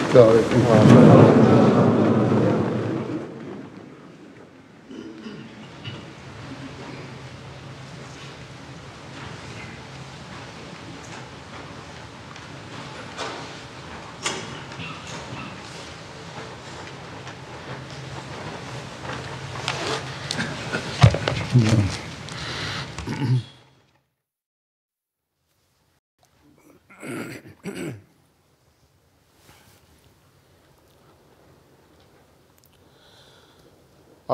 السلام عليكم.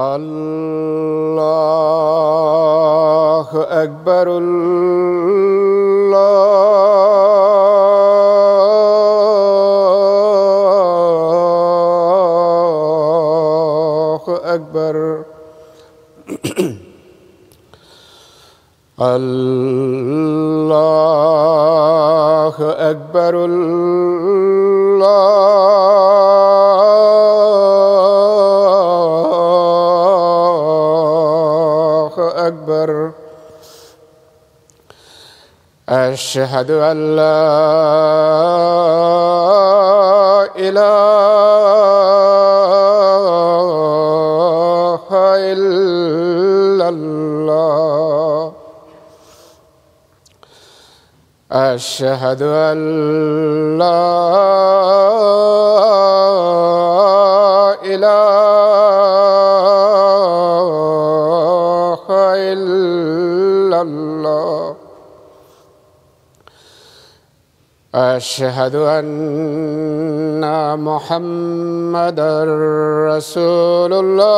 الله أكبر. الله أكبر. الله أكبر. أكبر. أشهد أن لا إله إلا الله. أشهد أن لا إله إلا الله. أشهد أن محمدًا رسول الله.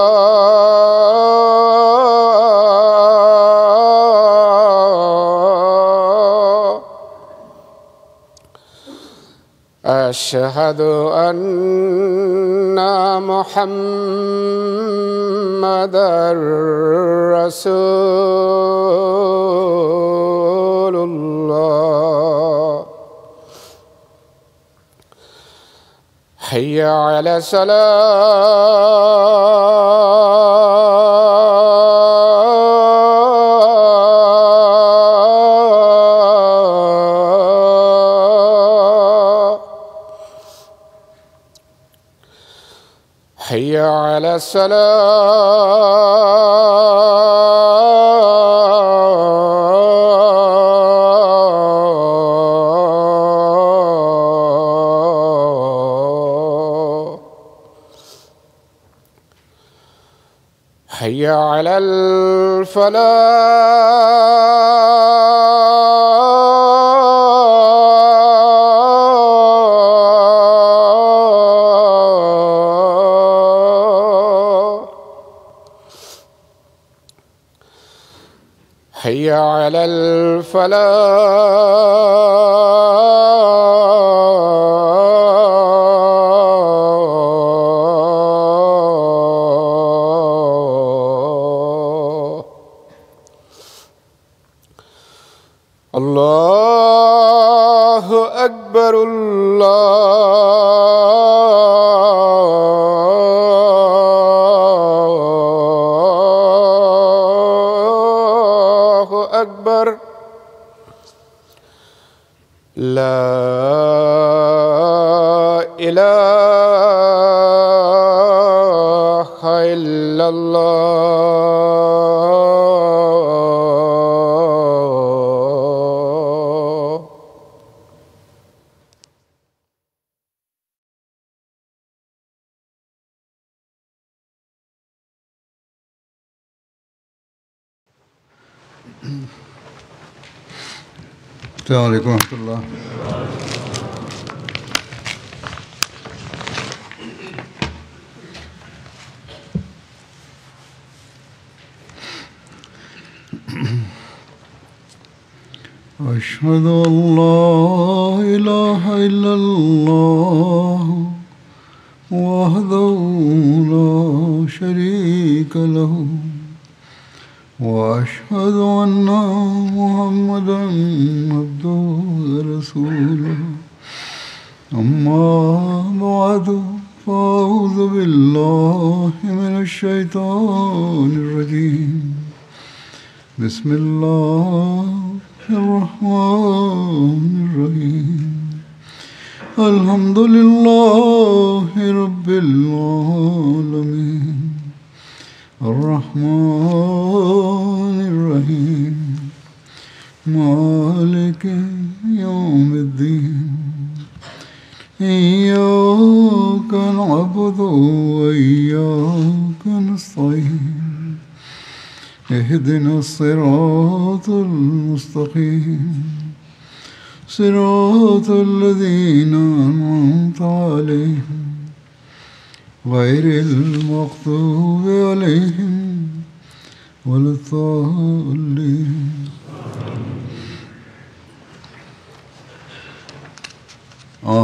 أشهد أن محمدًا رسول الله. حي على الصلاة. حي على الصلاة. حي على الفلاح. حي على الفلاح. الله أكبر. الله أكبر. لا إله إلا الله. السلام عليكم ورحمة الله. أشهد أن لا إله إلا الله وحده لا شريك له وأشهد أن محمدًا عبده ورسوله. أما بعد فأعوذ بالله من الشيطان الرجيم. بسم الله الرحمن الرحيم. الحمد لله رب العالمين الرحمن الرحيم مالك يوم الدين إياك نعبد وإياك نستعين اهدنا الصراط المستقيم صراط الذين أنعمت عليهم غير المغضوب عليهم ولا الضالين.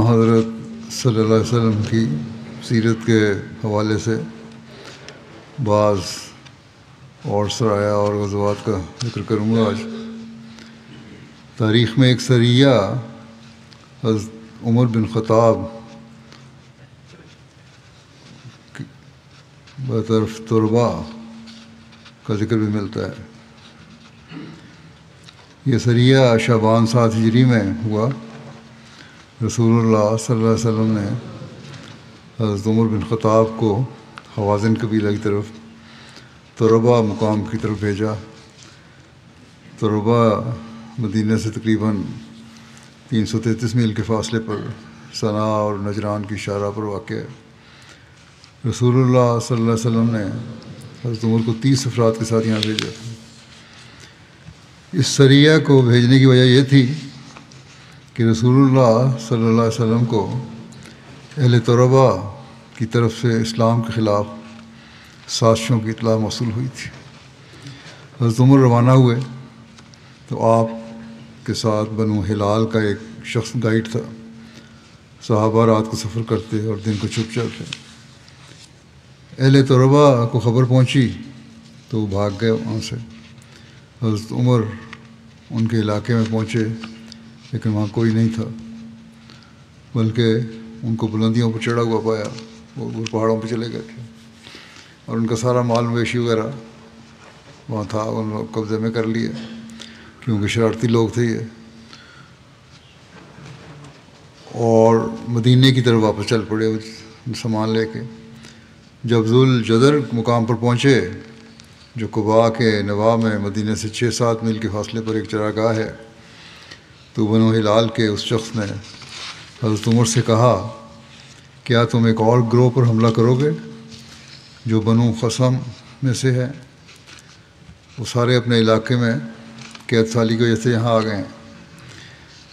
حضرت صلی اللہ علیہ وسلم کی سیرت کے حوالے سے بعض اور سرایہ اور غزوات کا ذکر کروں گا آج. تاریخ میں ایک سریہ حضرت عمر بن خطاب بطرف تربا کا ذکر بھی ملتا ہے. یہ سریہ شعبان 7 ہجری میں ہوا. رسول اللہ صلی اللہ علیہ وسلم نے حضرت عمر بن خطاب کو حوازن قبیلہ کی طرف تربا مقام کی طرف بھیجا. تربا مدینہ سے تقریباً 333 میل کے فاصلے پر صنعا اور نجران کی شاہراہ پر واقع ہے. رسول اللہ صلی اللہ علیہ وسلم نے حضرت عمر کو 30 افراد کے ساتھ یہاں بھیجا. اس سریہ کو بھیجنے کی وجہ یہ تھی کہ رسول اللہ صلی اللہ علیہ وسلم کو اہل تربا کی طرف سے اسلام کے خلاف سازشوں کی اطلاع موصول ہوئی تھی. حضرت عمر روانہ ہوئے تو آپ کے ساتھ بنو ہلال کا ایک شخص گائیڈ تھا. صحابہ رات کو سفر کرتے اور دن کو چھپ جاتے. اہل تربا کو خبر پہنچی تو وہ بھاگ گئے وہاں سے. حضرت عمر ان کے علاقے میں پہنچے لیکن وہاں کوئی نہیں تھا، بلکہ ان کو بلندیوں پر چڑھا ہوا پایا. وہ پہاڑوں پہ چلے گئے تھے اور ان کا سارا مال مویشی وغیرہ وہاں تھا، ان لوگ قبضے میں کر لیے کیونکہ شرارتی لوگ تھے یہ. اور مدینے کی طرف واپس چل پڑے سامان لے کے. جب ذوالجدر مقام پر پہنچے جو قباء کے نواح میں مدینے سے 6-7 میل کے فاصلے پر ایک چراگاہ ہے، تو بنو ہلال کے اس شخص نے حضرت عمر سے کہا کیا تم ایک اور گروہ پر حملہ کرو گے جو بنو خصم میں سے ہے؟ وہ سارے اپنے علاقے میں قید سالی کی وجہ سے یہاں آ گئے ہیں.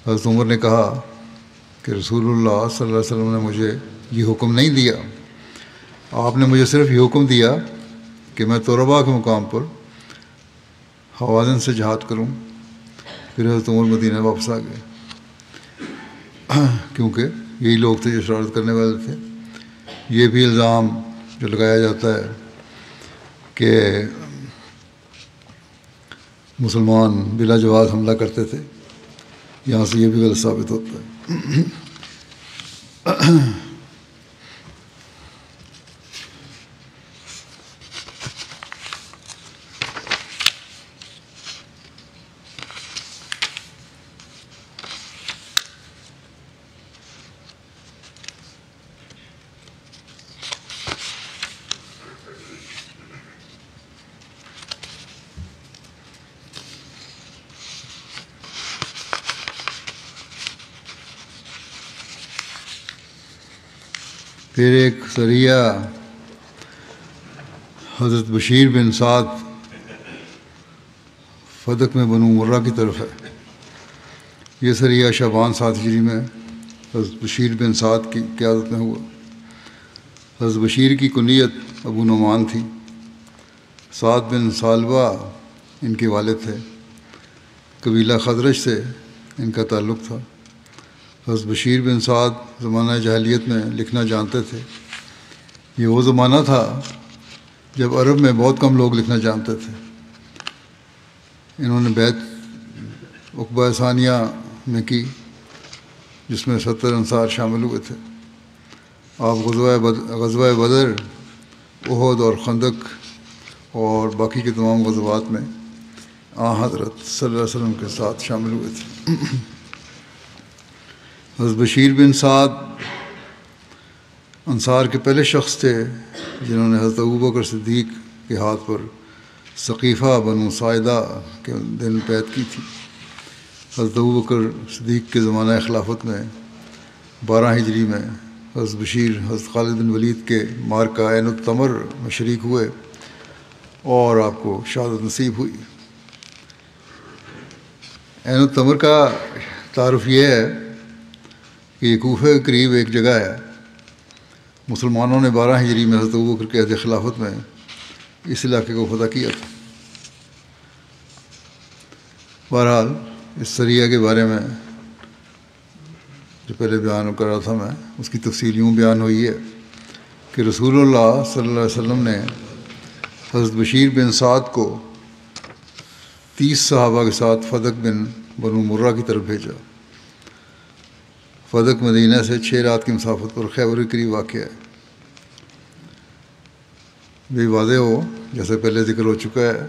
حضرت عمر نے کہا کہ رسول اللہ صلی اللہ علیہ وسلم نے مجھے یہ حکم نہیں دیا، آپ نے مجھے صرف یہ حکم دیا کہ میں تربا کے مقام پر حوازن سے جہاد کروں. پھر حضرت عمر مدینہ واپس آ گئے کیونکہ یہی لوگ تھے جو شرارت کرنے والے تھے. یہ بھی الزام جو لگایا جاتا ہے کہ مسلمان بلا جواز حملہ کرتے تھے، یہاں سے یہ بھی غلط ثابت ہوتا ہے. پھر ایک سریہ حضرت بشیر بن سعد فدق میں بنو مرہ کی طرف ہے. یہ سریہ شعبان 7 ہجری میں حضرت بشیر بن سعد کی قیادت میں ہوا. حضرت بشیر کی کنیت ابو نعمان تھی. سعد بن سالبہ ان کے والد تھے. قبیلہ خزرج سے ان کا تعلق تھا. حضرت بشیر بن سعد زمانہ جاہلیت میں لکھنا جانتے تھے. یہ وہ زمانہ تھا جب عرب میں بہت کم لوگ لکھنا جانتے تھے. انہوں نے بیعت عقبہ ثانیہ میں کی جس میں 70 انصار شامل ہوئے تھے. آپ غزوہ بدر، احد اور خندق اور باقی کے تمام غزوات میں حضرت صلی اللہ علیہ وسلم کے ساتھ شامل ہوئے تھے. حضرت بشیر بن سعد انصار کے پہلے شخص تھے جنہوں نے حضرت ابوبکر صدیق کے ہاتھ پر ثقیفہ بنو ساعدہ کے دن بیعت کی تھی۔ حضرت ابوبکر صدیق کے زمانہ خلافت میں 12 ہجری میں حضرت بشیر حضرت خالد بن ولید کے معرکہ عین التمر میں شریک ہوئے اور آپ کو شہادت نصیب ہوئی۔ عین التمر کا تعارف یہ ہے کہ یہ کوفہ کے قریب ایک جگہ ہے۔ مسلمانوں نے 12 ہجری میں حضرت ابوبکر کے عہد خلافت میں اس علاقے کو فتح کیا تھا۔ بہرحال اس سریہ کے بارے میں جو پہلے بیان کر رہا تھا میں، اس کی تفصیل یوں بیان ہوئی ہے کہ رسول اللہ صلی اللہ علیہ وسلم نے حضرت بشیر بن سعد کو 30 صحابہ کے ساتھ فدق بن بنو مرہ کی طرف بھیجا۔ فدق مدینہ سے 6 رات کی مسافت پر خیبر کے قریب واقع ہے۔ بھی واضح ہو، جیسے پہلے ذکر ہو چکا ہے،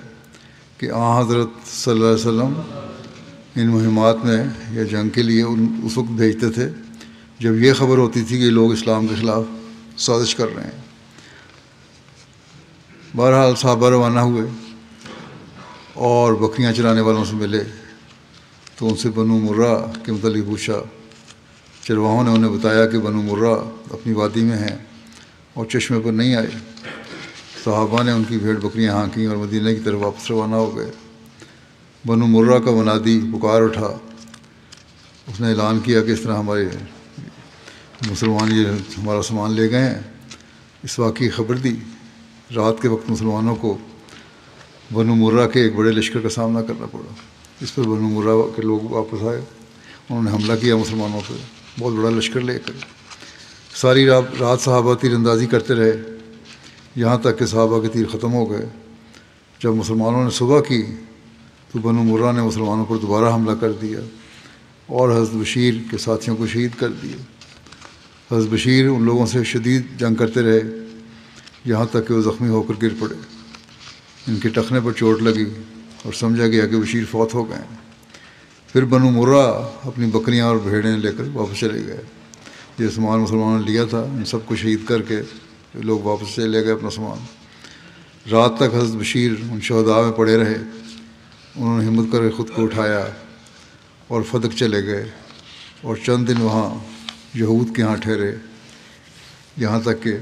کہ حضرت صلی اللہ علیہ وسلم ان مہمات میں یا جنگ کے لیے اس وقت بھیجتے تھے جب یہ خبر ہوتی تھی کہ لوگ اسلام کے خلاف سازش کر رہے ہیں۔ بہرحال صحابہ روانہ ہوئے اور بکریاں چرانے والوں سے ملے تو ان سے بنو مرہ کے متعلق پوچھا۔ چرواہوں نے انہیں بتایا کہ بنو مرہ اپنی وادی میں ہیں اور چشمے پر نہیں آئے۔ صحابہ نے ان کی بھیڑ بکریاں ہانکیں اور مدینہ کی طرف واپس روانہ ہو گئے۔ بنو مرہ کا منادی پکار اٹھا، اس نے اعلان کیا کہ اس طرح ہمارے مسلمان یہ ہمارا سامان لے گئے ہیں۔ اس واقعی خبر دی۔ رات کے وقت مسلمانوں کو بنو مرہ کے ایک بڑے لشکر کا سامنا کرنا پڑا۔ اس پر بنو مرہ کے لوگ واپس آئے، انہوں نے حملہ کیا مسلمانوں پہ، بہت بڑا لشکر لے کر۔ ساری رات صحابہ تیر اندازی کرتے رہے، یہاں تک کہ صحابہ کے تیر ختم ہو گئے۔ جب مسلمانوں نے صبح کی تو بنو مرہ نے مسلمانوں پر دوبارہ حملہ کر دیا اور حضرت بشیر کے ساتھیوں کو شہید کر دیا۔ حضرت بشیر ان لوگوں سے شدید جنگ کرتے رہے یہاں تک کہ وہ زخمی ہو کر گر پڑے۔ ان کے ٹخنے پر چوٹ لگی اور سمجھا گیا کہ بشیر فوت ہو گئے ہیں۔ پھر بنو مرہ اپنی بکریاں اور بھیڑیں لے کر واپس چلے گئے۔ یہ سامان مسلمانوں نے لیا تھا، ان سب کو شہید کر کے لوگ واپس چلے گئے اپنا سامان۔ رات تک حضرت بشیر ان شہداء میں پڑے رہے۔ انہوں نے ہمت کر کے خود کو اٹھایا اور فدق چلے گئے اور چند دن وہاں یہود کے ہاں ٹھہرے، یہاں تک کہ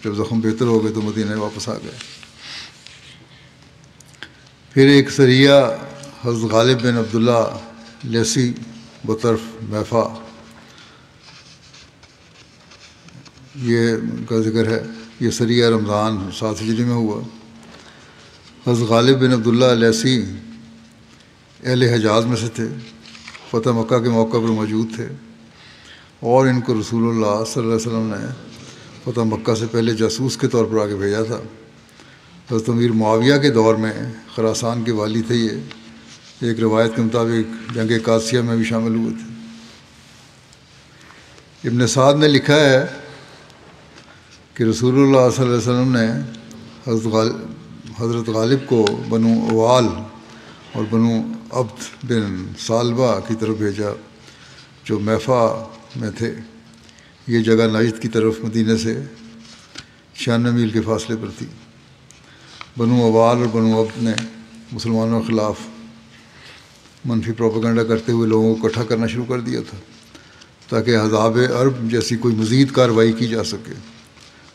جب زخم بہتر ہو گئے تو مدینہ واپس آ گئے۔ پھر ایک سریہ حضرت غالب بن عبداللہ لیسی بطرف میفا یہ کا ذکر ہے۔ یہ سریہ رمضان 7 ہجری میں ہوا۔ حضرت غالب بن عبداللہ لیسی اہل حجاز میں سے تھے، فتح مکہ کے موقع پر موجود تھے اور ان کو رسول اللہ صلی اللہ علیہ وسلم نے فتح مکہ سے پہلے جاسوس کے طور پر آگے بھیجا تھا۔ حضرت امیر معاویہ کے دور میں خراسان کے والی تھے۔ یہ ایک روایت کے مطابق جنگ قادسیہ میں بھی شامل ہوئے تھے۔ ابن سعد نے لکھا ہے کہ رسول اللہ صلی اللہ علیہ وسلم نے حضرت غالب کو بنو اوال اور بنو عبد بن سالبہ کی طرف بھیجا جو میفا میں تھے۔ یہ جگہ نجد کی طرف مدینہ سے 96 میل کے فاصلے پر تھی۔ بنو اوال اور بنو عبد نے مسلمانوں کے خلاف منفی پروپیگنڈا کرتے ہوئے لوگوں کو اکٹھا کرنا شروع کر دیا تھا تاکہ احزاب عرب جیسی کوئی مزید کارروائی کی جا سکے،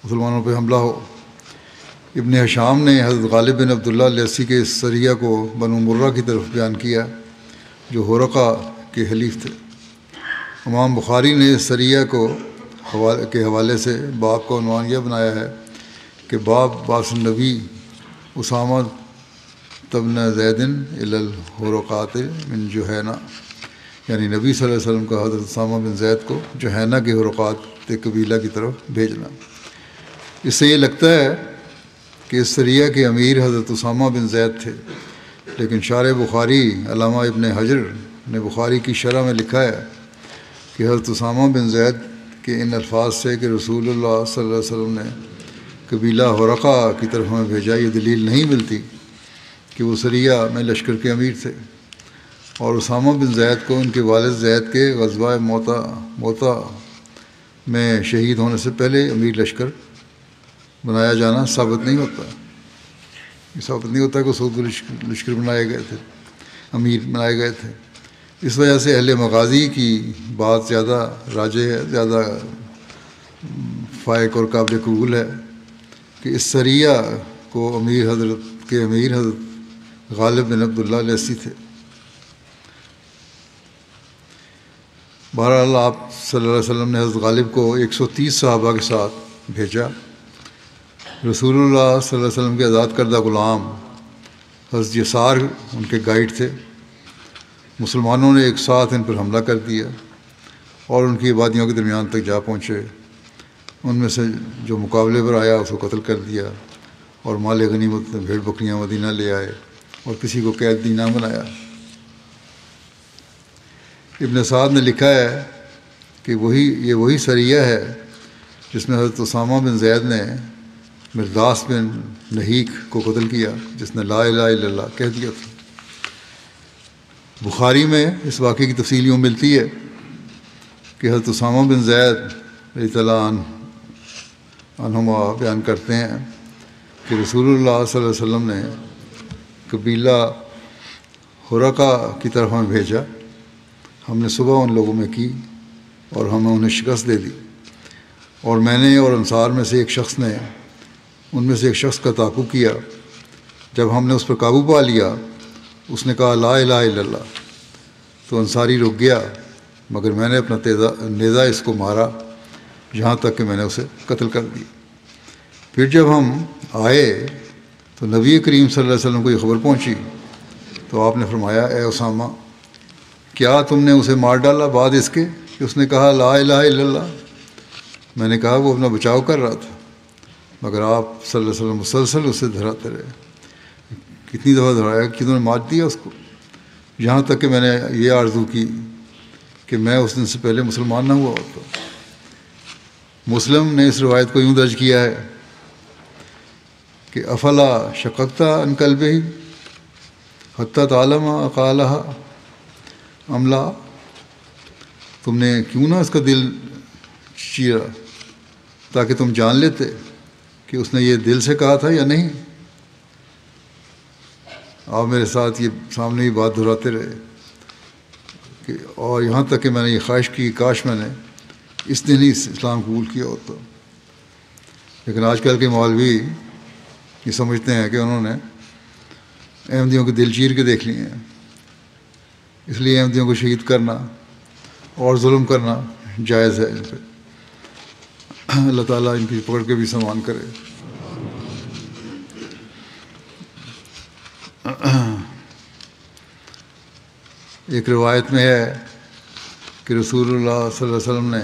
مسلمانوں پہ حملہ ہو۔ ابن ہشام نے حضرت غالب بن عبداللہ لیسی کے اس سریہ کو بنو مرہ کی طرف بیان کیا جو ہورقہ کے حلیف تھے۔ امام بخاری نے اس سریہ کے حوالے سے باب کا عنوان یہ بنایا ہے کہ باب باس النبی اسامہ تبن زید الی الحرقات من جوہینہ، یعنی نبی صلی اللہ علیہ وسلم کا حضرت اسامہ بن زید کو جوہینہ کے حرقات قبیلہ کی طرف بھیجنا۔ اس سے یہ لگتا ہے کہ اس سریہ کے امیر حضرت اسامہ بن زید تھے، لیکن شارح بخاری علامہ ابن حجر نے بخاری کی شرح میں لکھا ہے کہ حضرت اسامہ بن زید کے ان الفاظ سے کہ رسول اللہ صلی اللہ علیہ وسلم نے قبیلہ حرقہ کی طرف ہمیں بھیجا، یہ دلیل نہیں ملتی کہ وہ سریہ میں لشکر کے امیر تھے۔ اور اسامہ بن زید کو ان کے والد زید کے غزوہ موتا میں شہید ہونے سے پہلے امیر لشکر بنایا جانا ثابت نہیں ہوتا. یہ ثابت نہیں ہوتا کہ سعود لشکر بنائے گئے تھے، امیر بنائے گئے تھے. اس وجہ سے اہل مغازی کی بات زیادہ راجح ہے، زیادہ فائق اور قابل قبول ہے کہ اس سریہ کو امیر حضرت غالب بن عبداللہ لیثی تھے. بہرحال آپ صلی اللہ علیہ وسلم نے حضرت غالب کو 130 صحابہ کے ساتھ بھیجا. رسول اللہ صلی اللہ علیہ وسلم کے آزاد کردہ غلام حضرت یسار ان کے گائیڈ تھے. مسلمانوں نے ایک ساتھ ان پر حملہ کر دیا اور ان کی آبادیوں کے درمیان تک جا پہنچے. ان میں سے جو مقابلے پر آیا اس کو قتل کر دیا اور مال غنیمت بھیڑ بکریاں مدینہ لے آئے اور کسی کو قید نہ بنایا. ابن سعد نے لکھا ہے کہ یہ وہی سریہ ہے جس میں حضرت اسامہ بن زید نے مرداس بن نہیک کو قتل کیا، جس نے لا الہ الا اللہ کہہ دیا تھا. بخاری میں اس واقعے کی تفصیل یوں ملتی ہے کہ حضرت اسامہ بن زید رضی اللہ عنہما بیان کرتے ہیں کہ رسول اللہ صلی اللہ علیہ وسلم نے قبیلہ حرقہ کی طرف ہمیں بھیجا. ہم نے صبح ان لوگوں میں کی اور ہمیں انہیں شکست دے دی، اور میں نے اور انصار میں سے ایک شخص کا تعاقب کیا. جب ہم نے اس پر قابو پا لیا اس نے کہا لا الہ الا اللہ، تو انصاری رک گیا، مگر میں نے اپنا نیزہ اس کو مارا یہاں تک کہ میں نے اسے قتل کر دیا. پھر جب ہم آئے تو نبی کریم صلی اللہ علیہ وسلم کو یہ خبر پہنچی تو آپ نے فرمایا اے اسامہ، کیا تم نے اسے مار ڈالا بعد اس کے کہ اس نے کہا لا الہ الا اللہ؟ میں نے کہا وہ اپنا بچاؤ کر رہا تھا، مگر آپ صلی اللہ علیہ وسلم مسلسل اسے دہراتے رہے. کتنی دفعہ دہرایا کہ تم نے مار دیا اس کو، یہاں تک کہ میں نے یہ آرزو کی کہ میں اس دن سے پہلے مسلمان نہ ہوا ہوتا. مسلم نے اس روایت کو یوں درج کیا ہے کہ افلا شققت عن قلبہ حتی تعلم قالہا ام لا، تم نے کیوں نہ اس کا دل چیرا تاکہ تم جان لیتے کہ اس نے یہ دل سے کہا تھا یا نہیں. آپ میرے ساتھ یہ سامنے ہی بات دہراتے رہے کہ اور یہاں تک کہ میں نے یہ خواہش کی کاش میں نے اس دن ہی اسلام قبول کیا ہوتا. لیکن آج کل کے مولوی یہ سمجھتے ہیں کہ انہوں نے احمدیوں کے دل چیر کے دیکھ لیے ہیں، اس لیے احمدیوں کو شہید کرنا اور ظلم کرنا جائز ہے ان پہ. اللہ تعالیٰ ان کی پکڑ کے بھی سامان کرے. ایک روایت میں ہے کہ رسول اللہ صلی اللہ علیہ وسلم نے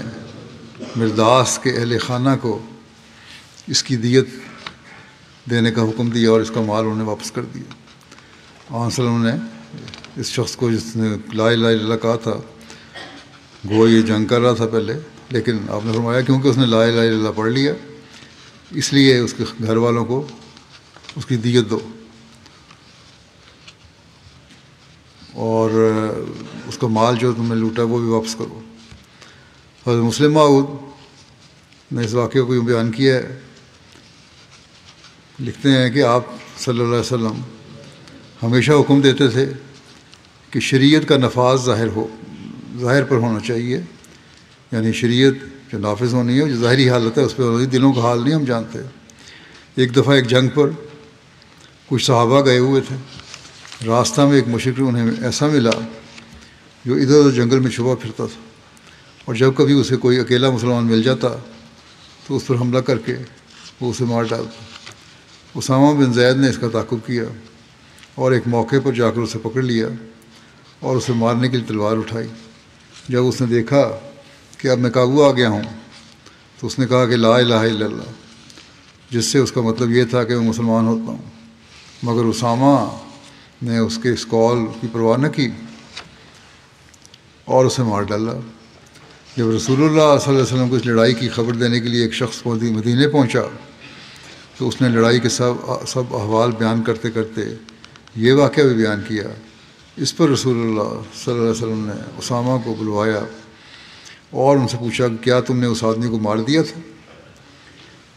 مرداس کے اہل خانہ کو اس کی دیت دینے کا حکم دیا اور اس کا مال انہیں واپس کر دیا. آپ صلی اللہ علیہ وسلم نے اس شخص کو جس نے لا الہ الا اللہ کہا تھا، گو یہ جنگ کر رہا تھا پہلے، لیکن آپ نے فرمایا کیونکہ اس نے لا الہ الا اللہ پڑھ لیا اس لیے اس کے گھر والوں کو اس کی دیت دو اور اس کا مال جو تم نے لوٹا وہ بھی واپس کرو. حضرت مسلم موعود نے اس واقعے کو یوں بیان کیا ہے، لکھتے ہیں کہ آپ صلی اللہ علیہ وسلم ہمیشہ حکم دیتے تھے کہ شریعت کا نفاذ ظاہر پر ہونا چاہیے، یعنی شریعت جو نافذ ہونی ہے جو ظاہری حالت ہے اس پہ ہونی، دلوں کا حال نہیں ہم جانتے. ایک دفعہ ایک جنگ پر کچھ صحابہ گئے ہوئے تھے، راستہ میں ایک مشرک انہیں ایسا ملا جو ادھر ادھر جنگل میں چھپا پھرتا تھا، اور جب کبھی اسے کوئی اکیلا مسلمان مل جاتا تو اس پر حملہ کر کے وہ اسے مار ڈالتا. اسامہ بن زید نے اس کا تعاقب کیا اور ایک موقع پر جا کر اسے پکڑ لیا اور اسے مارنے کے لیے تلوار اٹھائی. جب اس نے دیکھا کہ اب میں قابو آ گیا ہوں تو اس نے کہا کہ لا الہ الا اللہ، جس سے اس کا مطلب یہ تھا کہ میں مسلمان ہوتا ہوں. مگر اسامہ نے اس کے اس قول کی پرواہ نہ کی اور اسے مار ڈالا. جب رسول اللہ صلی اللہ علیہ وسلم کو اس لڑائی کی خبر دینے کے لیے ایک شخص مدینے پہنچا تو اس نے لڑائی کے سب احوال بیان کرتے کرتے یہ واقعہ بھی بیان کیا اس پر رسول اللہ صلی اللہ علیہ وسلم نے اسامہ کو بلوایا اور ان سے پوچھا کہ کیا تم نے اس آدمی کو مار دیا تھا؟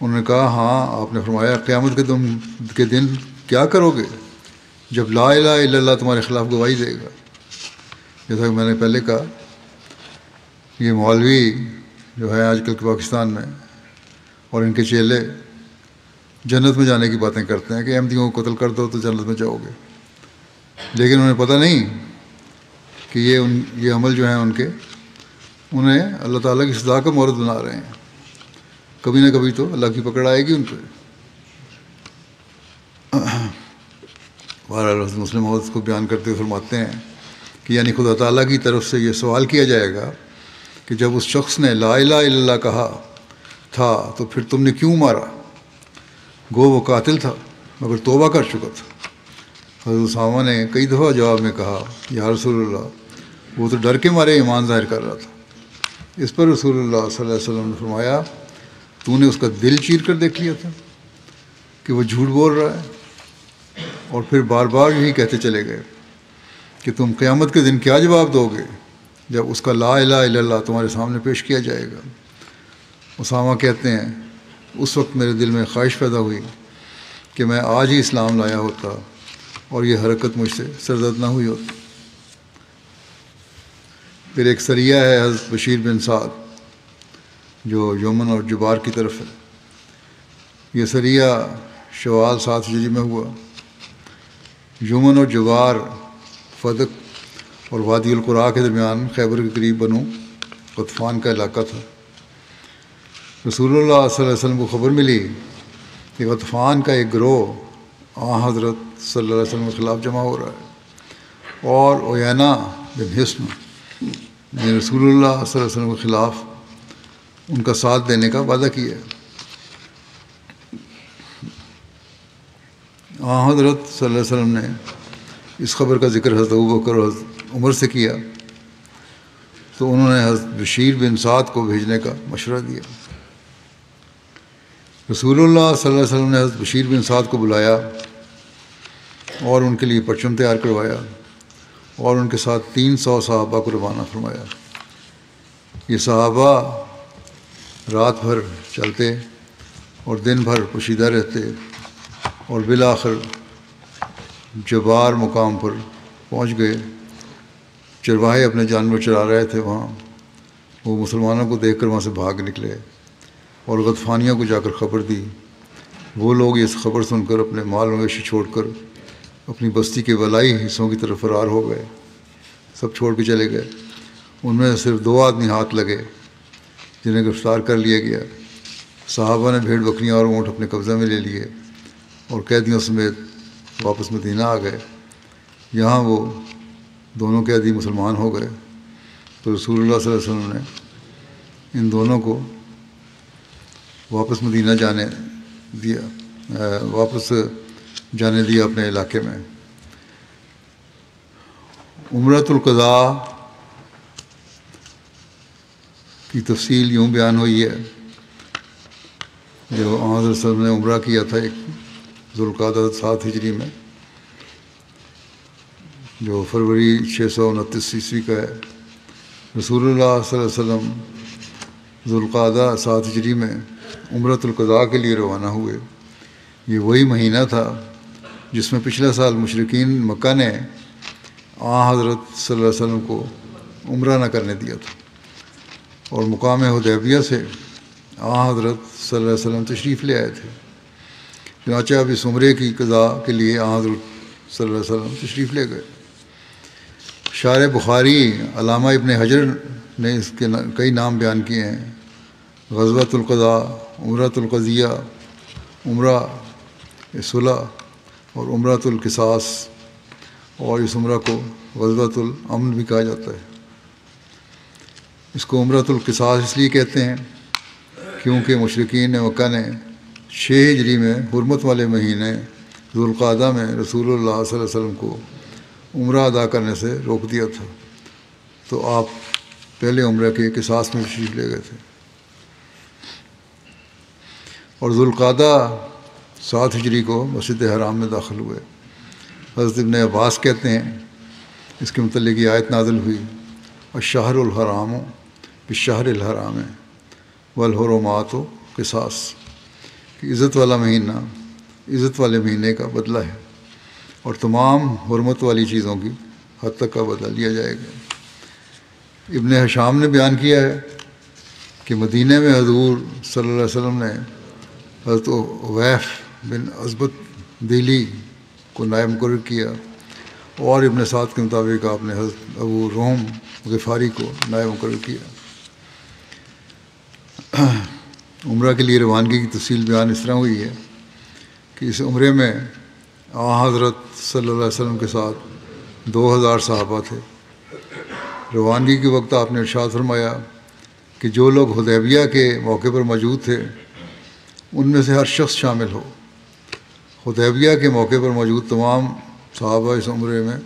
انہوں نے کہا ہاں۔ آپ نے فرمایا قیامت کے دن کیا کرو گے جب لا الہ الا اللہ تمہارے خلاف گواہی دے گا؟ جیسا کہ میں نے پہلے کہا، یہ مولوی جو ہے آج کل کے پاکستان میں اور ان کے چیلے جنت میں جانے کی باتیں کرتے ہیں کہ احمدیوں کو قتل کر دو تو جنت میں جاؤ گے، لیکن انہیں پتہ نہیں کہ یہ عمل جو ہیں ان کے، انہیں اللہ تعالیٰ کی سزا کا مورد بنا رہے ہیں۔ کبھی نہ کبھی تو اللہ کی پکڑ آئے گی ان پہ۔ بہرحال حضرت مسلم موعود کو بیان کرتے ہوئے فرماتے ہیں کہ یعنی خدا تعالیٰ کی طرف سے یہ سوال کیا جائے گا کہ جب اس شخص نے لا الہ الا اللہ کہا تھا تو پھر تم نے کیوں مارا؟ گو وہ قاتل تھا مگر توبہ کر چکا تھا۔ حضرت اسامہ نے کئی دفعہ جواب میں کہا یا رسول اللہ وہ تو ڈر کے مارے ایمان ظاہر کر رہا تھا۔ اس پر رسول اللہ صلی اللہ علیہ وسلم نے فرمایا تو نے اس کا دل چیر کر دیکھ لیا تھا کہ وہ جھوٹ بول رہا ہے؟ اور پھر بار بار یہی کہتے چلے گئے کہ تم قیامت کے دن کیا جواب دو گے جب اس کا لا الہ الا اللہ تمہارے سامنے پیش کیا جائے گا؟ اسامہ کہتے ہیں اس وقت میرے دل میں خواہش پیدا ہوئی کہ میں آج ہی اسلام لایا ہوتا اور یہ حرکت مجھ سے سرزد نہ ہوئی ہوتی۔ پھر ایک سریہ ہے حضرت بشیر بن سعد جو یمن اور جبار کی طرف ہے۔ یہ سریہ شوال 7 ہجری میں ہوا۔ یمن اور جبار فدق اور وادی القرا کے درمیان خیبر کے قریب بنو غطفان کا علاقہ تھا۔ رسول اللہ صلی اللہ علیہ وسلم کو خبر ملی کہ غطفان کا ایک گروہ حضرت صلی اللہ علیہ وسلم کے خلاف جمع ہو رہا ہے، اور عیینہ بن حصن نے رسول اللہ صلی اللہ علیہ وسلم کے خلاف ان کا ساتھ دینے کا وعدہ کیا۔ حضرت صلی اللہ علیہ وسلم نے اس خبر کا ذکر حضرت ابوبکر اور حضرت عمر سے کیا تو انہوں نے حضرت بشیر بن سعد کو بھیجنے کا مشورہ دیا۔ رسول اللہ صلی اللہ علیہ وسلم نے حضرت بشیر بن سعد کو بلایا اور ان کے لیے پرچم تیار کروایا اور ان کے ساتھ 300 صحابہ کو روانہ فرمایا۔ یہ صحابہ رات بھر چلتے اور دن بھر پوشیدہ رہتے اور بالآخر جبار مقام پر پہنچ گئے۔ چرواہے اپنے جانور چرا رہے تھے وہاں، وہ مسلمانوں کو دیکھ کر وہاں سے بھاگ نکلے اور غطفانیوں کو جا کر خبر دی۔ وہ لوگ اس خبر سن کر اپنے مال مویشی چھوڑ کر اپنی بستی کے ولائی حصوں کی طرف فرار ہو گئے، سب چھوڑ کے چلے گئے۔ ان میں صرف 2 آدمی ہاتھ لگے جنہیں گرفتار کر لیا گیا۔ صحابہ نے بھیڑ بکریاں اور اونٹ اپنے قبضہ میں لے لیے اور قیدیوں سمیت واپس مدینہ آ گئے۔ یہاں وہ دونوں قیدی مسلمان ہو گئے تو رسول اللہ صلی اللہ علیہ وسلم نے ان دونوں کو واپس مدینہ جانے دیا اپنے علاقے میں۔ عمرۃ القضاء کی تفصیل یوں بیان ہوئی ہے، جو حضرت صلی اللہ علیہ وسلم نے عمرہ کیا تھا ایک ذوالقعدہ 7 ہجری میں، جو فروری 629 عیسوی کا ہے۔ رسول اللہ صلی اللہ علیہ وسلم ذوالقعدہ 7 ہجری میں عمرۃ القضاء کے لیے روانہ ہوئے۔ یہ وہی مہینہ تھا جس میں پچھلے سال مشرکین مکہ نے حضرت صلی اللہ علیہ وسلم کو عمرہ نہ کرنے دیا تھا، اور مقام حدیبیہ سے حضرت صلی اللہ علیہ وسلم تشریف لے آئے تھے۔ چنانچہ اب اس عمرے کی قضاء کے لیے حضرت صلی اللہ علیہ وسلم تشریف لے گئے۔ شارح بخاری علامہ ابن حجر نے اس کے کئی نام بیان کیے ہیں: غزوۃ القضاء، عمرۃ القضیہ، عمرہ صلح اور عمرۃ القصاص، اور اس عمرہ کو غزوۃ الامن بھی کہا جاتا ہے۔ اس کو عمرۃ القصاص اس لیے کہتے ہیں کیونکہ مشرکین مکہ نے 6 ہجری میں حرمت والے مہینے ذوالقعدہ میں رسول اللہ صلی اللہ علیہ وسلم کو عمرہ ادا کرنے سے روک دیا تھا، تو آپ پہلے عمرہ کے قصاص میں تشریف لے گئے تھے۔ اور ذوالقعدہ 7 ہجری کو مسجد حرام میں داخل ہوئے۔ حضرت ابن عباس کہتے ہیں اس کے متعلق یہ آیت نازل ہوئی، الشہر الحرام بالشہر الحرام والحرمات قصاص، کہ عزت والا مہینہ عزت والے مہینے کا بدلہ ہے اور تمام حرمت والی چیزوں کی حد تک کا بدلہ لیا جائے گا۔ ابن ہشام نے بیان کیا ہے کہ مدینہ میں حضور صلی اللہ علیہ وسلم نے حضرت عویف بن عزبت دیلی کو نائب مقرر کیا، اور ابن سعد کے مطابق آپ نے حضرت ابو روم غفاری کو نائب مقرر کیا۔ عمرہ کے لیے روانگی کی تفصیل بیان اس طرح ہوئی ہے کہ اس عمرے میں حضرت صلی اللہ علیہ وسلم کے ساتھ 2000 صحابہ تھے۔ روانگی کے وقت آپ نے ارشاد فرمایا کہ جو لوگ حدیبیہ کے موقع پر موجود تھے ان میں سے ہر شخص شامل ہو۔ حدیبیہ کے موقع پر موجود تمام صحابہ اس عمرے میں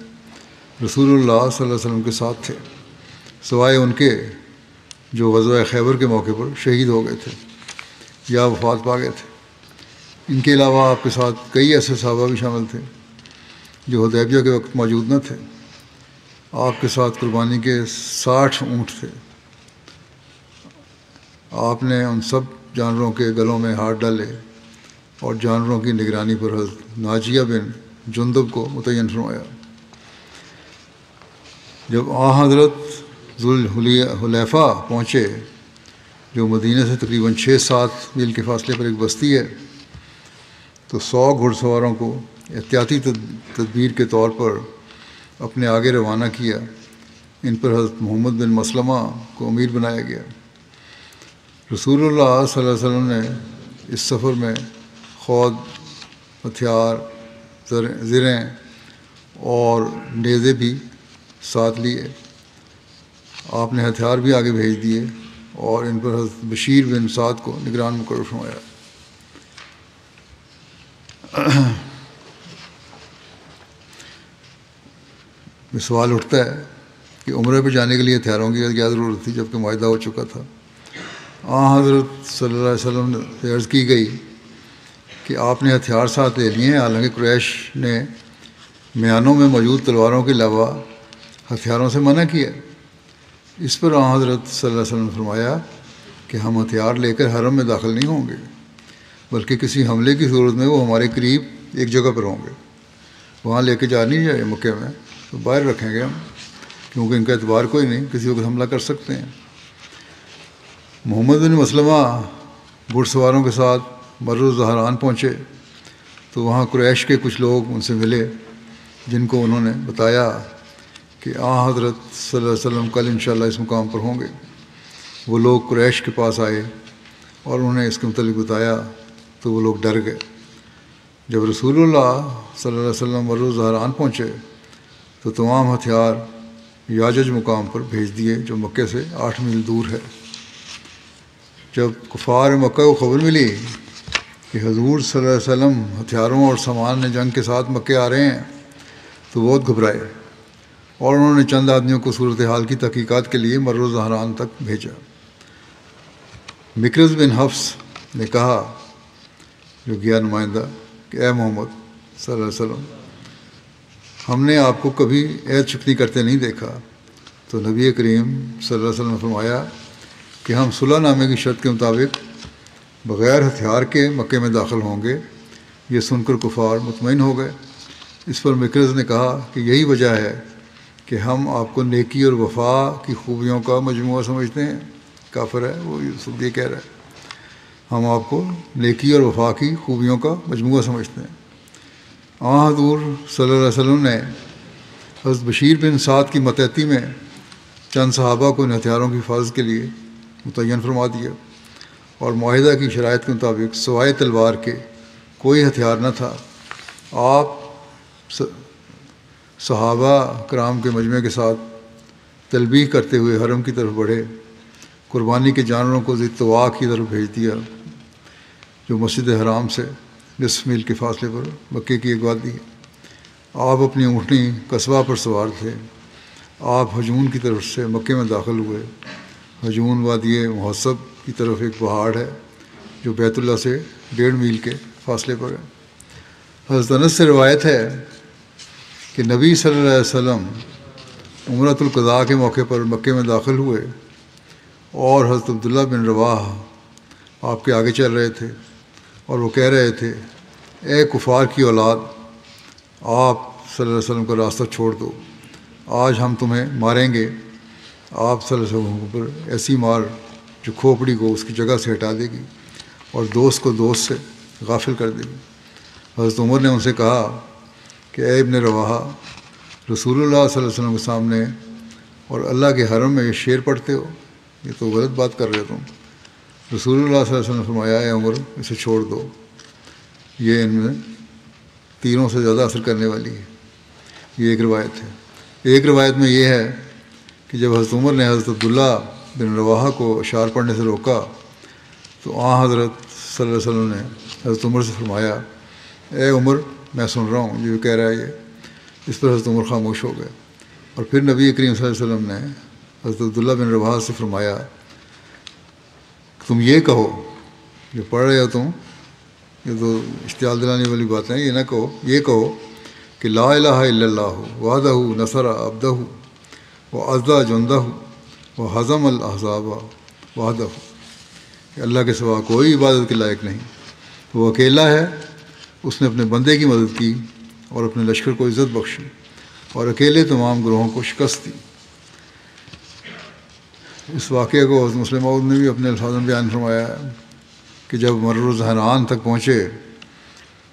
رسول اللہ صلی اللہ علیہ وسلم کے ساتھ تھے، سوائے ان کے جو غزوہ خیبر کے موقع پر شہید ہو گئے تھے یا وفات پا گئے تھے۔ ان کے علاوہ آپ کے ساتھ کئی ایسے صحابہ بھی شامل تھے جو حدیبیہ کے وقت موجود نہ تھے۔ آپ کے ساتھ قربانی کے 60 اونٹ تھے۔ آپ نے ان سب جانوروں کے گلوں میں ہاتھ ڈالے اور جانوروں کی نگرانی پر حضرت ناجیہ بن جندب کو متعین فرمایا۔ جب حضرت ذوالحلیفہ پہنچے، جو مدینہ سے تقریباً 6-7 میل کے فاصلے پر ایک بستی ہے، تو 100 گھڑ سواروں کو احتیاطی تدبیر کے طور پر اپنے آگے روانہ کیا۔ ان پر حضرت محمد بن مسلمہ کو امیر بنایا گیا۔ رسول اللہ صلی اللہ علیہ وسلم نے اس سفر میں خود، ہتھیار، زرہیں اور نیزے بھی ساتھ لیے۔ آپ نے ہتھیار بھی آگے بھیج دیے اور ان پر حضرت بشیر بن سعد کو نگران مقرر فرمایا۔ سوال اٹھتا ہے کہ عمرے پہ جانے کے لیے ہتھیاروں کی کیا ضرورت تھی جبکہ معاہدہ ہو چکا تھا؟ حضرت صلی اللہ علیہ وسلم سے عرض کی گئی کہ آپ نے ہتھیار ساتھ لے لیے ہیں، حالانکہ قریش نے میانوں میں موجود تلواروں کے علاوہ ہتھیاروں سے منع کیا۔ اس پر حضرت صلی اللہ علیہ وسلم نے فرمایا کہ ہم ہتھیار لے کر حرم میں داخل نہیں ہوں گے، بلکہ کسی حملے کی صورت میں وہ ہمارے قریب ایک جگہ پر ہوں گے۔ وہاں لے کے جا نہیں جائے مکے میں، تو باہر رکھیں گے ہم، کیونکہ ان کا اعتبار کوئی نہیں، کسی وقت حملہ کر سکتے ہیں۔ محمد بن مسلمہ گھڑ سواروں کے ساتھ مر الزہران پہنچے تو وہاں قریش کے کچھ لوگ ان سے ملے، جن کو انہوں نے بتایا کہ حضرت صلی اللہ علیہ وسلم کل انشاءاللہ اس مقام پر ہوں گے۔ وہ لوگ قریش کے پاس آئے اور انہوں نے اس کے متعلق بتایا تو وہ لوگ ڈر گئے۔ جب رسول اللہ صلی اللہ علیہ وسلم مر الزہران پہنچے تو تمام ہتھیار یاجج مقام پر بھیج دیے، جو مکے سے 8 میل دور ہے۔ جب کفار مکہ کو خبر ملی کہ حضور صلی اللہ علیہ وسلم ہتھیاروں اور سامان جنگ کے ساتھ مکے آ رہے ہیں تو بہت گھبرائے، اور انہوں نے چند آدمیوں کو صورتحال کی تحقیقات کے لیے مر الزہران تک بھیجا۔ مکرز بن حفص نے کہا، جو گیا نمائندہ، کہ اے محمد صلی اللہ علیہ وسلم، ہم نے آپ کو کبھی عہد شکنی کرتے نہیں دیکھا۔ تو نبی کریم صلی اللہ علیہ وسلم نے فرمایا کہ ہم صلح نامے کی شرط کے مطابق بغیر ہتھیار کے مکے میں داخل ہوں گے۔ یہ سن کر کفار مطمئن ہو گئے۔ اس پر مکرز نے کہا کہ یہی وجہ ہے کہ ہم آپ کو نیکی اور وفا کی خوبیوں کا مجموعہ سمجھتے ہیں۔ کافر ہے وہ، یہ کہہ رہا ہے ہم آپ کو نیکی اور وفا کی خوبیوں کا مجموعہ سمجھتے ہیں۔ حضور صلی اللہ علیہ وسلم نے حضرت بشیر بن سعد کی متحدی میں چند صحابہ کو ان ہتھیاروں کی حفاظت کے لیے متعین فرما دیا، اور معاہدہ کی شرائط کے مطابق سوائے تلوار کے کوئی ہتھیار نہ تھا۔ آپ صحابہ کرام کے مجمع کے ساتھ تلبیہ کرتے ہوئے حرم کی طرف بڑھے۔ قربانی کے جانوروں کو ذی طواء کی طرف بھیج دیا، جو مسجد حرام سے 20 میل کے فاصلے پر مکے کی ایک وادی ہے۔ آپ اپنی اونٹنی قصبہ پر سوار تھے۔ آپ ہجون کی طرف سے مکے میں داخل ہوئے۔ ہجون وادی محسب کی طرف ایک پہاڑ ہے جو بیت اللہ سے 1.5 میل کے فاصلے پر ہے۔ حضرت انس سے روایت ہے کہ نبی صلی اللہ علیہ وسلم عمرۃ القضاء کے موقع پر مکے میں داخل ہوئے اور حضرت عبداللہ بن رواحہ آپ کے آگے چل رہے تھے اور وہ کہہ رہے تھے، اے کفار کی اولاد، آپ صلی اللہ علیہ وسلم کا راستہ چھوڑ دو، آج ہم تمہیں ماریں گے۔ آپ صلی اللہ علیہ وسلم پر ایسی مار جو کھوپڑی کو اس کی جگہ سے ہٹا دے گی اور دوست کو دوست سے غافل کر دے گی۔ حضرت عمر نے ان سے کہا کہ اے ابن رواحہ، رسول اللہ صلی اللہ علیہ وسلم کے سامنے اور اللہ کے حرم میں یہ شعر پڑھتے ہو، یہ تو غلط بات کر رہے ہو تم۔ رسول اللہ صلی اللہ علیہ وسلم نے فرمایا، اے عمر، اسے چھوڑ دو، یہ ان میں تیروں سے زیادہ اثر کرنے والی ہے۔ یہ ایک روایت ہے۔ ایک روایت میں یہ ہے کہ جب حضرت عمر نے حضرت عبداللہ بن رواحہ کو اشعار پڑھنے سے روکا تو حضرت صلی اللہ علیہ وسلم نے حضرت عمر سے فرمایا، اے عمر، میں سن رہا ہوں جو کہہ رہا ہے یہ۔ اس پر حضرت عمر خاموش ہو گئے، اور پھر نبی کریم صلی اللہ علیہ وسلم نے حضرت عبداللہ بن رواحہ سے فرمایا، تم یہ کہو جو پڑھ رہے ہو تم، یہ تو اشتعال دلانے والی باتیں ہیں، یہ نہ کہو، یہ کہو کہ لا الہ الا اللہ وحدہ نصر عبدہ وعزا جندہ وہزم الاحزاب وحدہ، کہ اللہ کے سوا کوئی عبادت کے لائق نہیں، وہ اکیلا ہے، اس نے اپنے بندے کی مدد کی اور اپنے لشکر کو عزت بخشی اور اکیلے تمام گروہوں کو شکست دی۔ اس واقعے کو حضرت مسلم موعود نے بھی اپنے الفاظ میں بیان فرمایا ہے کہ جب مر الزہران تک پہنچے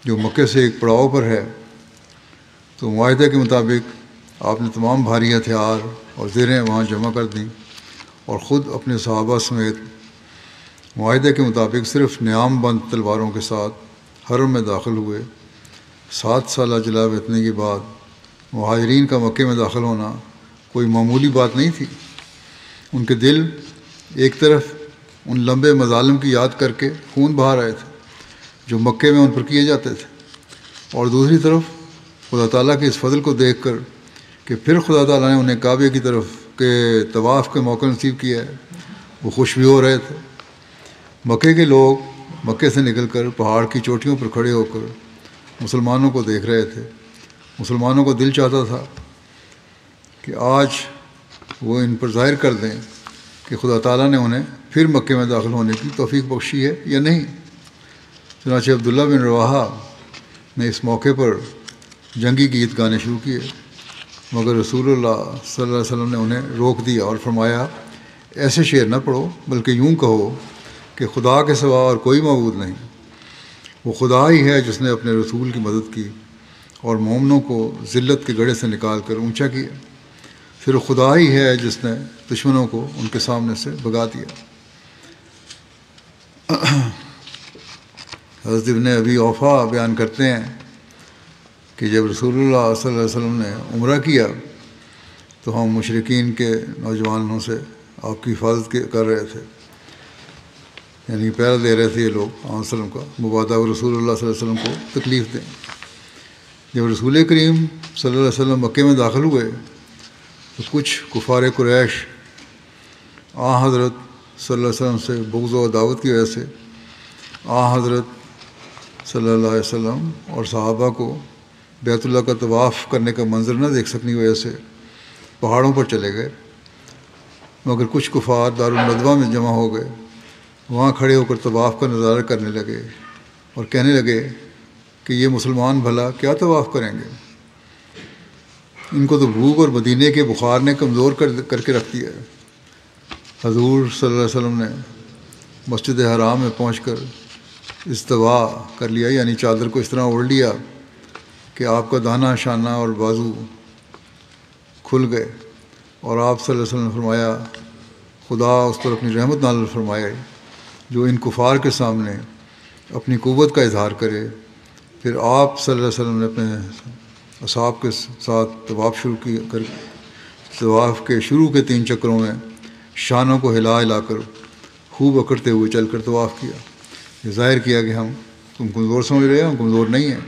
جو مکے سے ایک پڑاؤ پر ہے، تو معاہدے کے مطابق آپ نے تمام بھاری ہتھیار اور زیریں وہاں جمع کر دیں اور خود اپنے صحابہ سمیت معاہدے کے مطابق صرف نیام بند تلواروں کے ساتھ حرم میں داخل ہوئے۔ 7 سالہ جلا بیتنے کے بعد مہاجرین کا مکے میں داخل ہونا کوئی معمولی بات نہیں تھی۔ ان کے دل ایک طرف ان لمبے مظالم کی یاد کر کے خون بہا رہے تھے جو مکے میں ان پر کیے جاتے تھے، اور دوسری طرف خدا تعالیٰ کے اس فضل کو دیکھ کر کہ پھر خدا تعالیٰ نے انہیں کعبے کی طرف کے طواف کے موقع نصیب کیا ہے، وہ خوش بھی ہو رہے تھے۔ مکے کے لوگ مکے سے نکل کر پہاڑ کی چوٹیوں پر کھڑے ہو کر مسلمانوں کو دیکھ رہے تھے۔ مسلمانوں کو دل چاہتا تھا کہ آج وہ ان پر ظاہر کر دیں کہ خدا تعالیٰ نے انہیں پھر مکے میں داخل ہونے کی توفیق بخشی ہے یا نہیں۔ چنانچہ عبداللہ بن رواحہ نے اس موقع پر جنگی گیت گانے شروع کیے، مگر رسول اللہ صلی اللہ علیہ وسلم نے انہیں روک دیا اور فرمایا، ایسے شعر نہ پڑھو، بلکہ یوں کہو کہ خدا کے سوا اور کوئی معبود نہیں، وہ خدا ہی ہے جس نے اپنے رسول کی مدد کی اور مومنوں کو ذلت کے گڑھے سے نکال کر اونچا کیا، صرف خدا ہی ہے جس نے دشمنوں کو ان کے سامنے سے بھگا دیا۔ حضرت ابن ابی اوفا بیان کرتے ہیں کہ جب رسول اللہ صلی اللہ علیہ وسلم نے عمرہ کیا تو ہم مشرکین کے نوجوانوں سے آپ کی حفاظت کر رہے تھے، یعنی پہرا دے رہے تھے یہ لوگ علیہ وسلم کا، مبادا رسول اللہ صلی اللہ علیہ وسلم کو تکلیف دیں۔ جب رسول کریم صلی اللہ علیہ وسلم مکے میں داخل ہوئے تو کچھ کفار قریش حضرت صلی اللہ علیہ وسلم سے بغض و عداوت کی وجہ سے حضرت صلی اللہ علیہ وسلم اور صحابہ کو بیت اللہ کا طواف کرنے کا منظر نہ دیکھ سکنے کی وجہ سے پہاڑوں پر چلے گئے، مگر کچھ کفار دارالندوہ میں جمع ہو گئے، وہاں کھڑے ہو کر طواف کا نظارہ کرنے لگے اور کہنے لگے کہ یہ مسلمان بھلا کیا طواف کریں گے، ان کو تو بھوک اور مدینے کے بخار نے کمزور کر کے رکھ دیا ہے۔ حضور صلی اللہ علیہ وسلم نے مسجد حرام میں پہنچ کر استوا کر لیا، یعنی چادر کو اس طرح اوڑھ لیا کہ آپ کا دانا شانہ اور بازو کھل گئے، اور آپ صلی اللہ علیہ وسلم نے فرمایا، خدا اس پر اپنی رحمت نازل فرمائے جو ان کفار کے سامنے اپنی قوت کا اظہار کرے۔ پھر آپ صلی اللہ علیہ وسلم نے اپنے اصحاب کے ساتھ طواف کے شروع کے 3 چکروں میں شانوں کو ہلا ہلا کر خوب اکڑتے ہوئے چل کر طواف کیا، یہ ظاہر کیا کہ تم کمزور سمجھ رہے ہو، ہم کمزور نہیں ہیں۔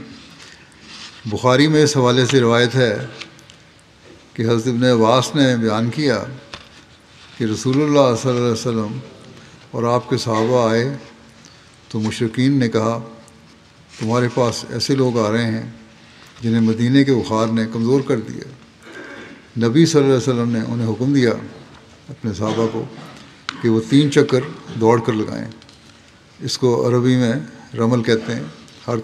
بخاری میں اس حوالے سے روایت ہے کہ حضرت ابن عباس نے بیان کیا کہ رسول اللہ صلی اللہ علیہ وسلم اور آپ کے صحابہ آئے تو مشرکین نے کہا، تمہارے پاس ایسے لوگ آ رہے ہیں جنہیں مدینے کے بخار نے کمزور کر دیا، نبی صلی اللہ علیہ وسلم نے انہیں حکم دیا اپنے صحابہ کو کہ وہ 3 چکر دوڑ کر لگائیں. اس کو عربی میں رمل کہتے ہیں. ہر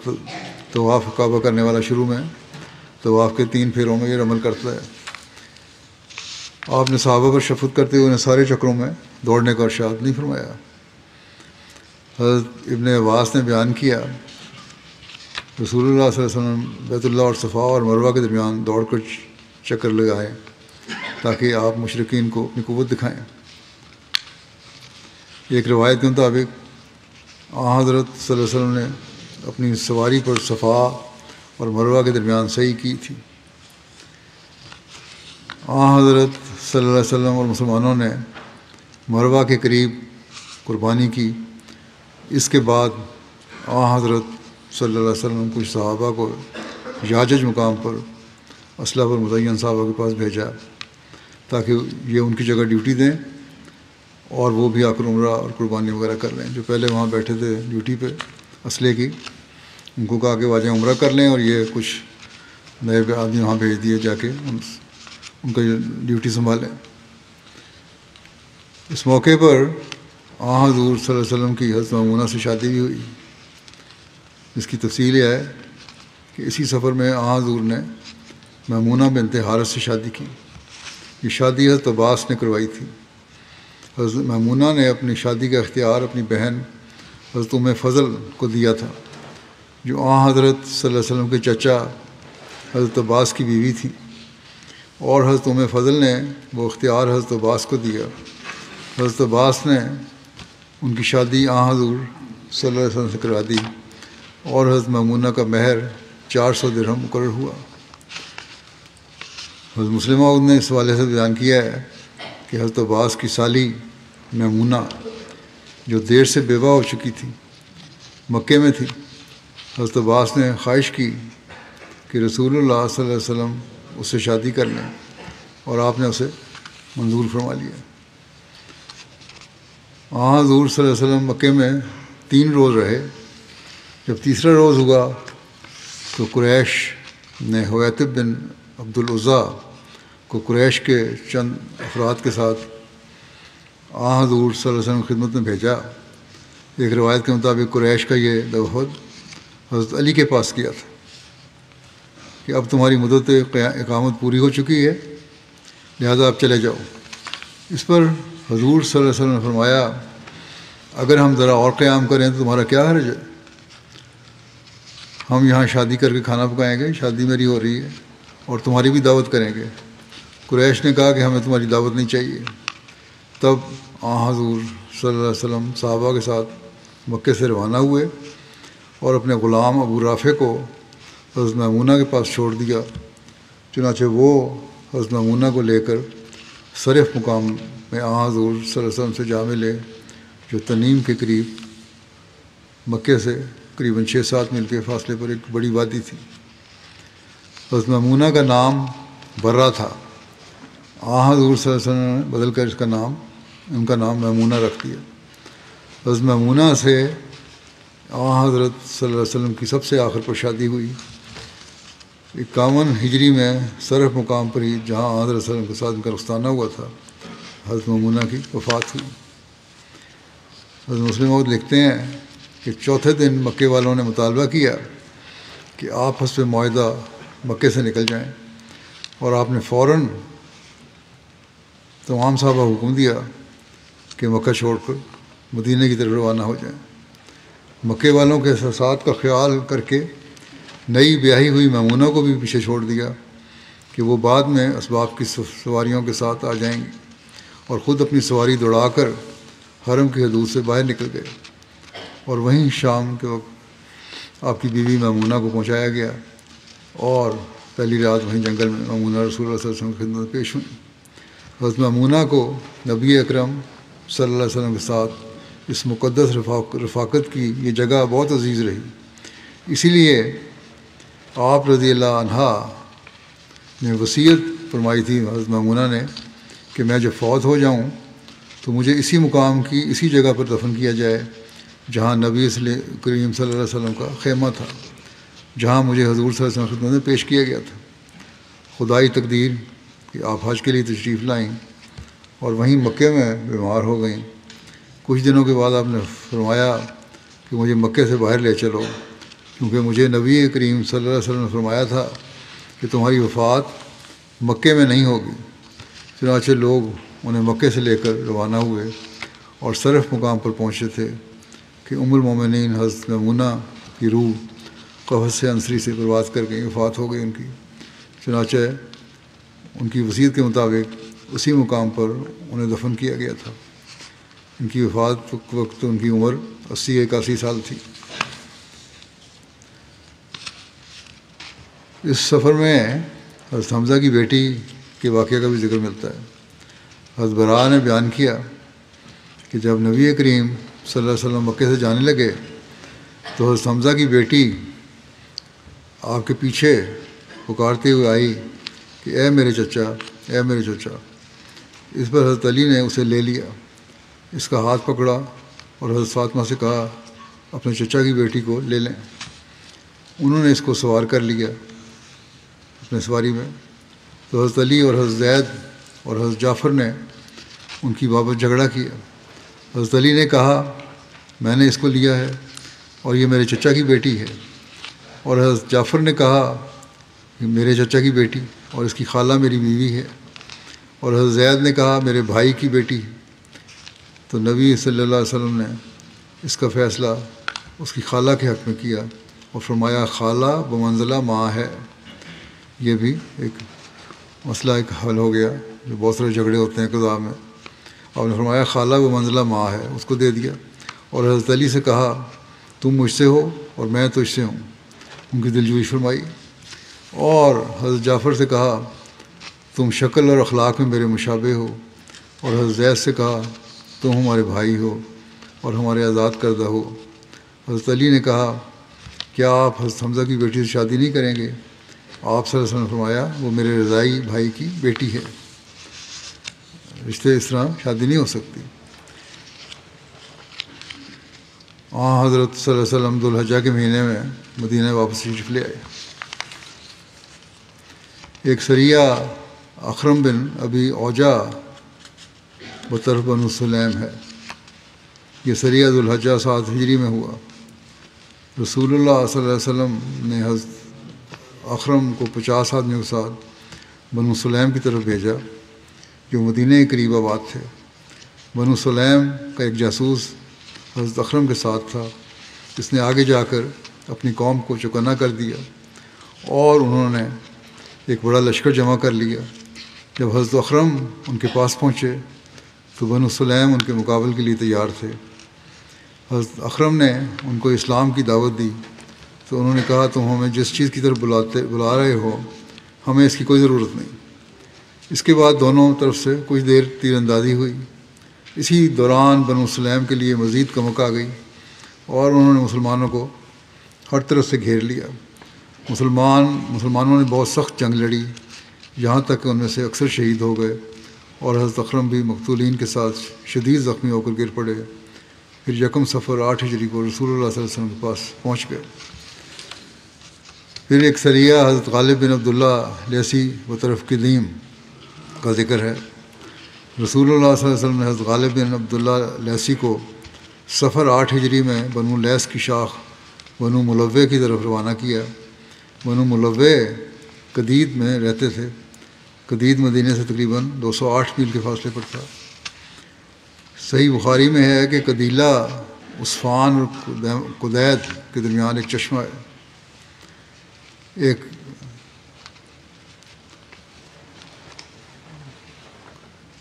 طواف کعبہ کرنے والا شروع میں طواف کے 3 پھیروں میں یہ رمل کرتا ہے. آپ نے صحابہ پر شفقت کرتے ہوئے انہیں سارے چکروں میں دوڑنے کا ارشاد نہیں فرمایا. حضرت ابن عباس نے بیان کیا رسول اللہ صلی اللہ علیہ وسلم بیت اللہ اور صفا اور مروہ کے درمیان دوڑ کر چکر لگائیں تاکہ آپ مشرکین کو اپنی قوت دکھائیں. ایک روایت کے مطابق حضرت صلی اللہ علیہ وسلم نے اپنی سواری پر صفا اور مروہ کے درمیان سعی کی تھی. حضرت صلی اللہ علیہ وسلم اور مسلمانوں نے مروہ کے قریب قربانی کی. اس کے بعد حضرت صلی اللہ علیہ وسلم کچھ صحابہ کو یاجج مقام پر اسلحہ پر متعین صحابہ کے پاس بھیجا تاکہ یہ ان کی جگہ ڈیوٹی دیں اور وہ بھی آ کر عمرہ اور قربانی وغیرہ کر لیں. جو پہلے وہاں بیٹھے تھے ڈیوٹی پہ اسلحے کی، ان کو کہا کہ واجہ عمرہ کر لیں اور یہ کچھ نئے آدمی وہاں بھیج دیے جا کے ان کا ڈیوٹی سنبھالیں. اس موقع پر حضور صلی اللہ علیہ وسلم کی حضرت میمونہ سے شادی بھی ہوئی. اس کی تفصیل یہ ہے کہ اسی سفر میں حضور نے میمونہ بنت حارث سے شادی کی. یہ شادی حضرت عباس نے کروائی تھی. حضرت میمونہ نے اپنی شادی کا اختیار اپنی بہن حضرت ام فضل کو دیا تھا جو حضرت صلی اللہ علیہ وسلم کے چچا حضرت عباس کی بیوی تھی، اور حضرت ام فضل نے وہ اختیار حضرت عباس کو دیا. حضرت عباس نے ان کی شادی حضور صلی اللہ علیہ وسلم سے کروا دی اور حضرت میمونہ کا مہر 400 درہم مقرر ہوا. حضرت مسلم عود نے اس حوالے سے بیان کیا ہے کہ حضرت عباس کی سالی میمونہ جو دیر سے بیوہ ہو چکی تھی مکے میں تھی. حضرت عباس نے خواہش کی کہ رسول اللہ صلی اللہ علیہ وسلم اس سے شادی کر لیں اور آپ نے اسے منظور فرما لیا. حضور صلی اللہ علیہ وسلم مکے میں 3 روز رہے. جب تیسرا روز ہوا تو قریش نے حویتب بن عبد العزیٰ کو قریش کے چند افراد کے ساتھ حضور صلی اللہ علیہ وسلم کی خدمت میں بھیجا. ایک روایت کے مطابق قریش کا یہ وفد حضرت علی کے پاس کیا تھا کہ اب تمہاری مدت اقامت پوری ہو چکی ہے، لہذا اب چلے جاؤ. اس پر حضور صلی اللہ علیہ وسلم نے فرمایا اگر ہم ذرا اور قیام کریں تو تمہارا کیا حرج ہے؟ ہم یہاں شادی کر کے کھانا پکائیں گے، شادی میری ہو رہی ہے، اور تمہاری بھی دعوت کریں گے. قریش نے کہا کہ ہمیں تمہاری دعوت نہیں چاہیے. تب حضور صلی اللہ علیہ وسلم صحابہ کے ساتھ مکے سے روانہ ہوئے اور اپنے غلام ابو رافع کو حضرت میمونہ کے پاس چھوڑ دیا. چنانچہ وہ حضرت میمونہ کو لے کر صرف مقام میں حضور صلی اللہ علیہ وسلم سے جا ملے جو تنیم کے قریب مکے سے قریباً 6-7 میل کے فاصلے پر ایک بڑی وادی تھی. حضرت میمونہ کا نام برہ تھا. حضور صلی اللہ علیہ وسلم نے بدل کر ان کا نام میمونہ رکھ دیا. حضرت میمونہ سے حضرت صلی اللہ علیہ وسلم کی سب سے آخر پر شادی ہوئی 51 ہجری میں صرف مقام پر ہی جہاں حضرت صلی اللہ علیہ وسلم کے ساتھ ان کا رخصتانہ ہوا تھا حضرت میمونہ کی وفات ہوئی. حضرت مسلم عود لکھتے ہیں کہ چوتھے دن مکے والوں نے مطالبہ کیا کہ آپ حسب معاہدہ مکے سے نکل جائیں، اور آپ نے فوراً تمام صحابہ کو حکم دیا کہ مکہ چھوڑ کر مدینہ کی طرف روانہ ہو جائیں. مکے والوں کے احساسات کا خیال کر کے نئی بیاہی ہوئی میمونہ کو بھی پیچھے چھوڑ دیا کہ وہ بعد میں اسباب کی سواریوں کے ساتھ آ جائیں گی، اور خود اپنی سواری دوڑا کر حرم کی حدود سے باہر نکل گئے. اور وہیں شام کے وقت آپ کی بیوی میمونہ کو پہنچایا گیا اور پہلی رات وہیں جنگل میں میمونہ رسول اللہ صلی اللہ علیہ وسلم کی خدمت میں پیش ہوئیں. حضرت میمونہ کو نبی اکرم صلی اللہ علیہ وسلم کے ساتھ اس مقدس رفاقت کی یہ جگہ بہت عزیز رہی. اسی لیے آپ رضی اللہ عنہا نے وصیت فرمائی تھی حضرت میمونہ نے کہ میں جب فوت ہو جاؤں تو مجھے اسی مقام کی اسی جگہ پر دفن کیا جائے جہاں نبی کریم صلی اللہ علیہ وسلم کا خیمہ تھا، جہاں مجھے حضور صلی اللہ علیہ وسلم کی خدمت میں پیش کیا گیا تھا. خدائی تقدیر کہ آپ حج کے لیے تشریف لائیں اور وہیں مکے میں بیمار ہو گئیں۔ کچھ دنوں کے بعد آپ نے فرمایا کہ مجھے مکے سے باہر لے چلو، کیونکہ مجھے نبی کریم صلی اللہ علیہ وسلم نے فرمایا تھا کہ تمہاری وفات مکے میں نہیں ہوگی۔ چنانچہ لوگ انہیں مکے سے لے کر روانہ ہوئے اور صرف مقام پر پہنچے تھے کہ ام المومنین حضرت میمونہ کی روح قفس سے انصری سے پرواز کر گئی، وفات ہو گئی ان کی۔ چنانچہ ان کی وصیت کے مطابق اسی مقام پر انہیں دفن کیا گیا تھا۔ ان کی وفات وقت ان کی عمر 80-81 سال تھی۔ اس سفر میں حضرت حمزہ کی بیٹی کے واقعہ کا بھی ذکر ملتا ہے۔ حضرت براء نے بیان کیا کہ جب نبی کریم صلی اللہ علیہ وسلم مکے سے جانے لگے تو حضرت حمزہ کی بیٹی آپ کے پیچھے پکارتے ہوئے آئی کہ اے میرے چچا، اے میرے چچا۔ اس پر حضرت علی نے اسے لے لیا، اس کا ہاتھ پکڑا اور حضرت فاطمہ سے کہا اپنے چچا کی بیٹی کو لے لیں۔ انہوں نے اس کو سوار کر لیا اپنے سواری میں، تو حضرت علی اور حضرت زید اور حضرت جعفر نے ان کی بابت جھگڑا کیا۔ حضرت علی نے کہا میں نے اس کو لیا ہے اور یہ میرے چچا کی بیٹی ہے، اور حضرت جعفر نے کہا کہ میرے چچا کی بیٹی اور اس کی خالہ میری بیوی ہے، اور حضرت زید نے کہا میرے بھائی کی بیٹی۔ تو نبی صلی اللہ علیہ وسلم نے اس کا فیصلہ اس کی خالہ کے حق میں کیا اور فرمایا خالہ بمنزلہ ماں ہے۔ یہ بھی ایک مسئلہ ایک حل ہو گیا، جو بہت سارے جھگڑے ہوتے ہیں قضاء میں۔ آپ نے فرمایا خالہ بمنزلہ ماں ہے، اس کو دے دیا، اور حضرت علی سے کہا تم مجھ سے ہو اور میں تجھ سے ہوں، ان کی دلجوئی فرمائی۔ اور حضرت جعفر سے کہا تم شکل اور اخلاق میں میرے مشابہ ہو، اور حضرت زید سے کہا تم ہمارے بھائی ہو اور ہمارے آزاد کردہ ہو۔ حضرت علی نے کہا کیا آپ حضرت حمزہ کی بیٹی سے شادی نہیں کریں گے؟ آپ صلی اللہ علیہ وسلم نے فرمایا وہ میرے رضائی بھائی کی بیٹی ہے، رشتے اس طرح شادی نہیں ہو سکتی۔ حضرت صلی اللہ علیہ وسلم ذوالحجہ کے مہینے میں مدینہ واپس تشریف لے آئے۔ ایک سریہ اخرم بن ابی اوجا بطرف بنو سلیم ہے۔ یہ سریہ ذوالحجہ 7 ہجری میں ہوا۔ رسول اللہ صلی اللہ علیہ وسلم نے حضرت اخرم کو 50 آدمیوں کے ساتھ بنو سلیم کی طرف بھیجا جو مدینہ کے قریب آباد تھے۔ بنو سلیم کا ایک جاسوس حضرت اخرم کے ساتھ تھا، جس نے آگے جا کر اپنی قوم کو چوکنا کر دیا، اور انہوں نے ایک بڑا لشکر جمع کر لیا۔ جب حضرت اخرم ان کے پاس پہنچے تو بنو سلیم ان کے مقابل کے لیے تیار تھے۔ حضرت اخرم نے ان کو اسلام کی دعوت دی تو انہوں نے کہا تم ہمیں جس چیز کی طرف بلا رہے ہو ہمیں اس کی کوئی ضرورت نہیں۔ اس کے بعد دونوں طرف سے کچھ دیر تیر اندازی ہوئی۔ اسی دوران بنو سلیم کے لیے مزید کمک آ گئی اور انہوں نے مسلمانوں کو ہر طرف سے گھیر لیا۔ مسلمانوں نے بہت سخت جنگ لڑی، یہاں تک کہ ان میں سے اکثر شہید ہو گئے، اور حضرت اخرم بھی مقتولین کے ساتھ شدید زخمی ہو کر گر پڑے۔ پھر یکم صفر 8 ہجری کو رسول اللہ صلی اللہ علیہ وسلم کے پاس پہنچ گئے۔ پھر ایک سریہ حضرت غالب بن عبداللہ لیثی بطرف قدیم کا ذکر ہے۔ رسول اللہ صلی اللہ علیہ وسلم نے حضرت غالب بن عبداللہ لیثی کو صفر 8 ہجری میں بنو لیث کی شاخ بنو ملوے کی طرف روانہ کیا۔ بنو ملوے قدید میں رہتے تھے۔ قدید مدینہ سے تقریباً 208 میل کے فاصلے پر تھا۔ صحیح بخاری میں ہے کہ قدیلہ عصفان اور قدید کے درمیان ایک چشمہ ہے۔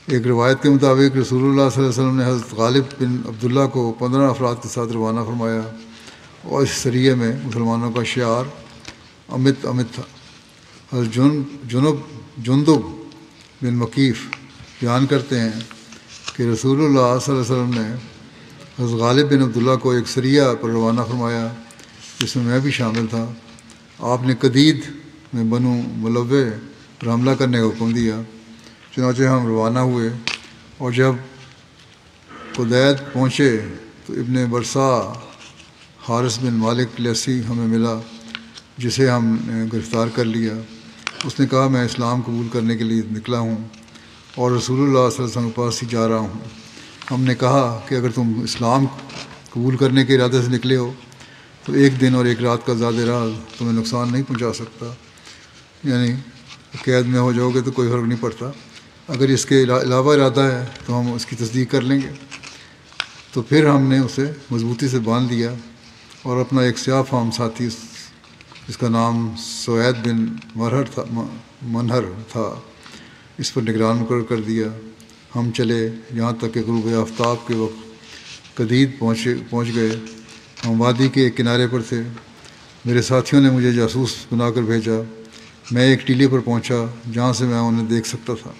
ایک روایت کے مطابق رسول اللہ صلی اللہ علیہ وسلم نے حضرت غالب بن عبداللہ کو 15 افراد کے ساتھ روانہ فرمایا، اور اس سریے میں مسلمانوں کا شعار امت تھا۔ حضرت جندب بن مکیف بیان کرتے ہیں کہ رسول اللہ صلی اللہ علیہ وسلم نے حضرت غالب بن عبداللہ کو ایک سریہ پر روانہ فرمایا جس میں بھی شامل تھا۔ آپ نے قدید میں بنو ملوے پر حملہ کرنے کا حکم دیا۔ چنانچہ ہم روانہ ہوئے، اور جب قدید پہنچے تو ابن برسا حارث بن مالک لیثی ہمیں ملا، جسے ہم نے گرفتار کر لیا اس نے کہا میں اسلام قبول کرنے کے لیے نکلا ہوں اور رسول اللہ صلی اللہ علیہ وسلم کے پاس ہی جا رہا ہوں۔ ہم نے کہا کہ اگر تم اسلام قبول کرنے کے ارادے سے نکلے ہو تو ایک دن اور ایک رات کا زیادہ راہ تمہیں نقصان نہیں پہنچا سکتا، یعنی قید میں ہو جاؤ گے تو کوئی فرق نہیں پڑتا، اگر اس کے علاوہ ارادہ ہے تو ہم اس کی تصدیق کر لیں گے۔ تو پھر ہم نے اسے مضبوطی سے باندھ دیا اور اپنا ایک سیاہ فام ساتھی جس کا نام سوید بن منہر تھا اس پر نگران مقرر کر دیا۔ ہم چلے یہاں تک کہ غروب آفتاب کے وقت قدید پہنچ گئے۔ ہم وادی کے ایک کنارے پر تھے۔ میرے ساتھیوں نے مجھے جاسوس بنا کر بھیجا۔ میں ایک ٹیلے پر پہنچا جہاں سے میں انہیں دیکھ سکتا تھا۔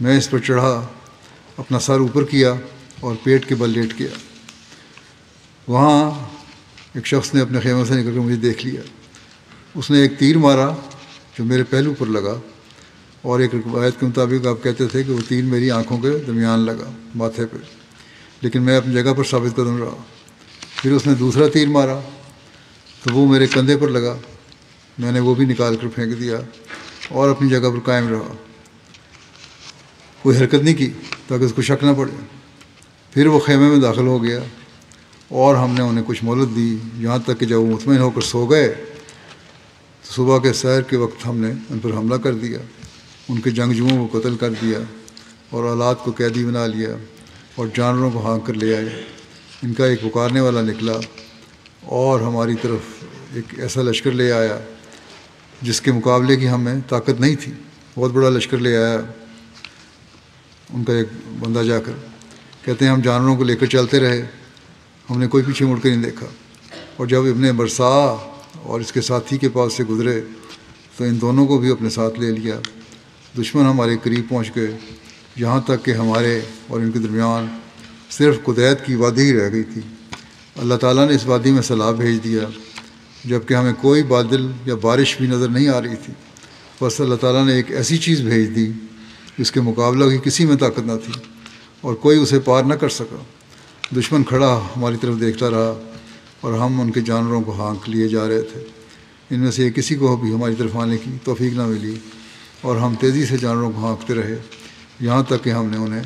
میں اس پر چڑھا، اپنا سر اوپر کیا اور پیٹ کے بل لیٹ گیا۔ وہاں ایک شخص نے اپنے خیمے سے نکل کر مجھے دیکھ لیا۔ اس نے ایک تیر مارا جو میرے پہلو پر لگا، اور ایک روایت کے مطابق آپ کہتے تھے کہ وہ تیر میری آنکھوں کے درمیان لگا، ماتھے پہ، لیکن میں اپنی جگہ پر ثابت قدم رہا۔ پھر اس نے دوسرا تیر مارا تو وہ میرے کندھے پر لگا۔ میں نے وہ بھی نکال کر پھینک دیا اور اپنی جگہ پر قائم رہا، کوئی حرکت نہیں کی تاکہ اس کو شک نہ پڑے۔ پھر وہ خیمے میں داخل ہو گیا اور ہم نے انہیں کچھ مہلت دی، یہاں تک کہ جب وہ مطمئن ہو کر سو گئے تو صبح کے سحر کے وقت ہم نے ان پر حملہ کر دیا، ان کے جنگجوؤں کو قتل کر دیا اور اولاد کو قیدی بنا لیا اور جانوروں کو ہانک کر لے آئے۔ ان کا ایک پکارنے والا نکلا اور ہماری طرف ایک ایسا لشکر لے آیا جس کے مقابلے کی ہمیں طاقت نہیں تھی۔ بہت بڑا لشکر لے آیا ان کا ایک بندہ جا کر، کہتے ہیں ہم جانوروں کو لے کر چلتے رہے، ہم نے کوئی پیچھے مڑ کر نہیں دیکھا، اور جب ابن برسا اور اس کے ساتھی کے پاس سے گزرے تو ان دونوں کو بھی اپنے ساتھ لے لیا۔ دشمن ہمارے قریب پہنچ گئے، یہاں تک کہ ہمارے اور ان کے درمیان صرف قدید کی وادی ہی رہ گئی تھی۔ اللہ تعالیٰ نے اس وادی میں سیلاب بھیج دیا جب کہ ہمیں کوئی بادل یا بارش بھی نظر نہیں آ رہی تھی۔ بس اللہ تعالیٰ نے ایک ایسی چیز بھیج دی جس کے مقابلہ کی کسی میں طاقت نہ تھی اور کوئی اسے پار نہ کر سکا۔ دشمن کھڑا ہماری طرف دیکھتا رہا اور ہم ان کے جانوروں کو ہانک لیے جا رہے تھے۔ ان میں سے کسی کو بھی ہماری طرف آنے کی توفیق نہ ملی اور ہم تیزی سے جانوروں کو ہانکتے رہے یہاں تک کہ ہم نے انہیں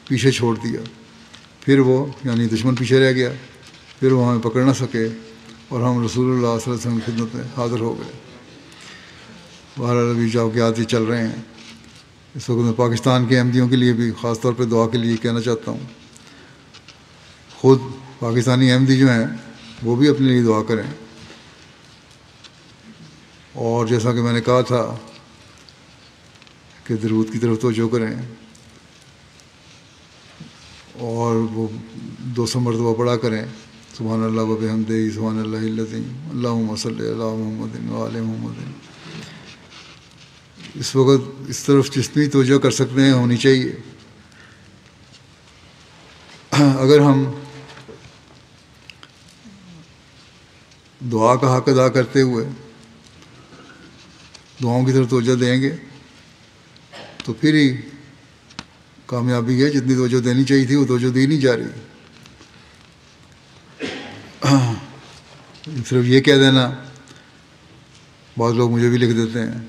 پیچھے چھوڑ دیا۔ پھر وہ یعنی دشمن پیچھے رہ گیا، پھر وہ ہمیں پکڑ نہ سکے اور ہم رسول اللہ صلی اللہ علیہ وسلم کی خدمت میں حاضر ہو گئے۔ بہرحال ابھی جواقعات ہی چل رہے ہیں۔ اس وقت میں پاکستان کے احمدیوں کے لیے بھی خاص طور پہ دعا کے لیے کہنا چاہتا ہوں۔ خود پاکستانی احمدی جو ہیں وہ بھی اپنے لیے دعا کریں، اور جیسا کہ میں نے کہا تھا کہ درود کی طرف توجہ کریں اور وہ 200 مرتبہ پڑھا کریں، سبحان اللہ و بحمدہ سبحان اللہ العظیم اللہم صلی علی محمد و آل محمد۔ اس وقت اس طرف جتنی توجہ کر سکتے ہیں ہونی چاہیے۔ اگر ہم دعا کا حق ادا کرتے ہوئے دعاؤں کی طرف توجہ دیں گے تو پھر ہی کامیابی ہے۔ جتنی توجہ دینی چاہیے تھی وہ توجہ دی نہیں جا رہی۔ صرف یہ کہہ دینا، بعض لوگ مجھے بھی لکھ دیتے ہیں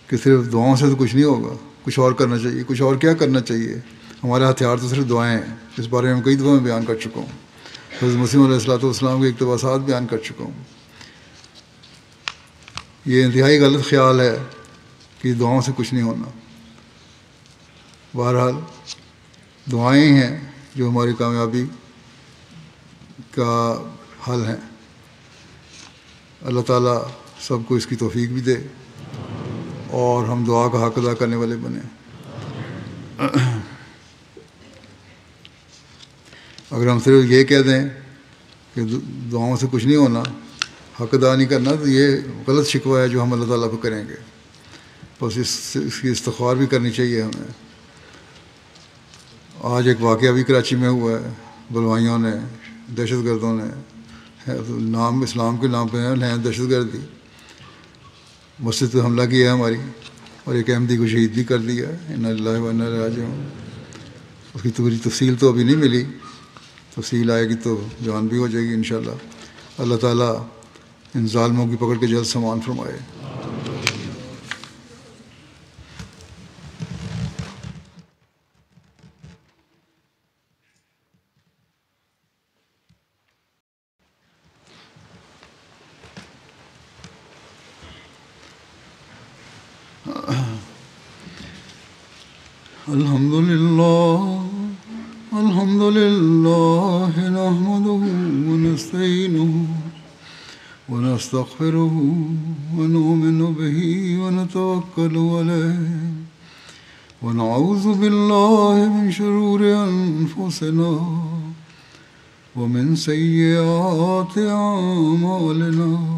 کہ صرف دعاؤں سے تو کچھ نہیں ہوگا، کچھ اور کرنا چاہیے۔ کچھ اور کیا کرنا چاہیے؟ ہمارا ہتھیار تو صرف دعائیں ہیں۔ اس بارے میں ہم کئی دفعہ میں بیان کر چکا ہوں، حضرت مسیح علیہ الصلوۃ والسلام کے اقتباسات بیان کر چکا ہوں۔ یہ انتہائی غلط خیال ہے کہ دعاؤں سے کچھ نہیں ہونا۔ بہرحال دعائیں ہیں جو ہماری کامیابی کا حل ہیں۔ اللہ تعالیٰ سب کو اس کی توفیق بھی دے اور ہم دعا کا حق ادا کرنے والے بنیں۔ اگر ہم صرف یہ کہہ دیں کہ دعاؤں سے کچھ نہیں ہونا، حق ادا نہیں کرنا، تو یہ غلط شکوہ ہے جو ہم اللہ تعالیٰ پہ کریں گے۔ بس اس کی استغفار بھی کرنی چاہیے ہمیں۔ آج ایک واقعہ بھی کراچی میں ہوا ہے، بلوائیوں نے، دہشت گردوں نے، نام اسلام کے نام پہ ہیں دہشت گردی، مسجد پہ حملہ کیا ہے ہماری، اور ایک احمدی کو شہید بھی کر دیا۔ انا للہ و انا الیہ راجعون۔ اس کی پوری تفصیل تو ابھی نہیں ملی، تفصیل آئے گی تو جان بھی ہو جائے گی انشاءاللہ۔ اللہ تعالیٰ ان ظالموں کی پکڑ کے جلد سامان فرمائے۔ الحمد لله نحمده ونستعينه ونستغفره ونؤمن به ونتوكل عليه ونعوذ بالله من شرور أنفسنا ومن سيئات أعمالنا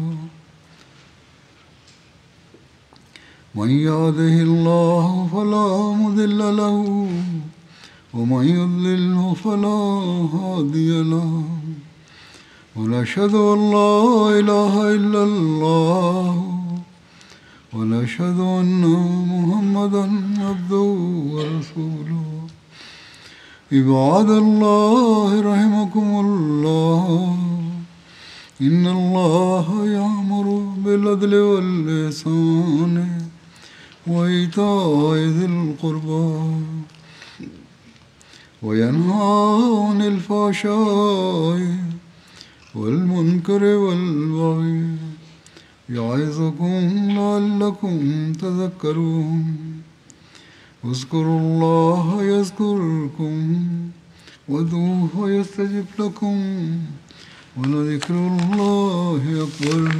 من يهده الله فلا مضل له ومن يضلله فلا هادي له ونشهد أن لا إله إلا الله ونشهد أن محمدا عبده ورسوله عباد الله رحمكم الله إن الله يأمر بالعدل والإحسان وإيتاء ذي القربى وينهى عن الفحشاء والمنكر والبغي يعظكم لعلكم تذكرون اذكروا الله يذكركم وادعوه يستجب لكم ولذكر الله أكبر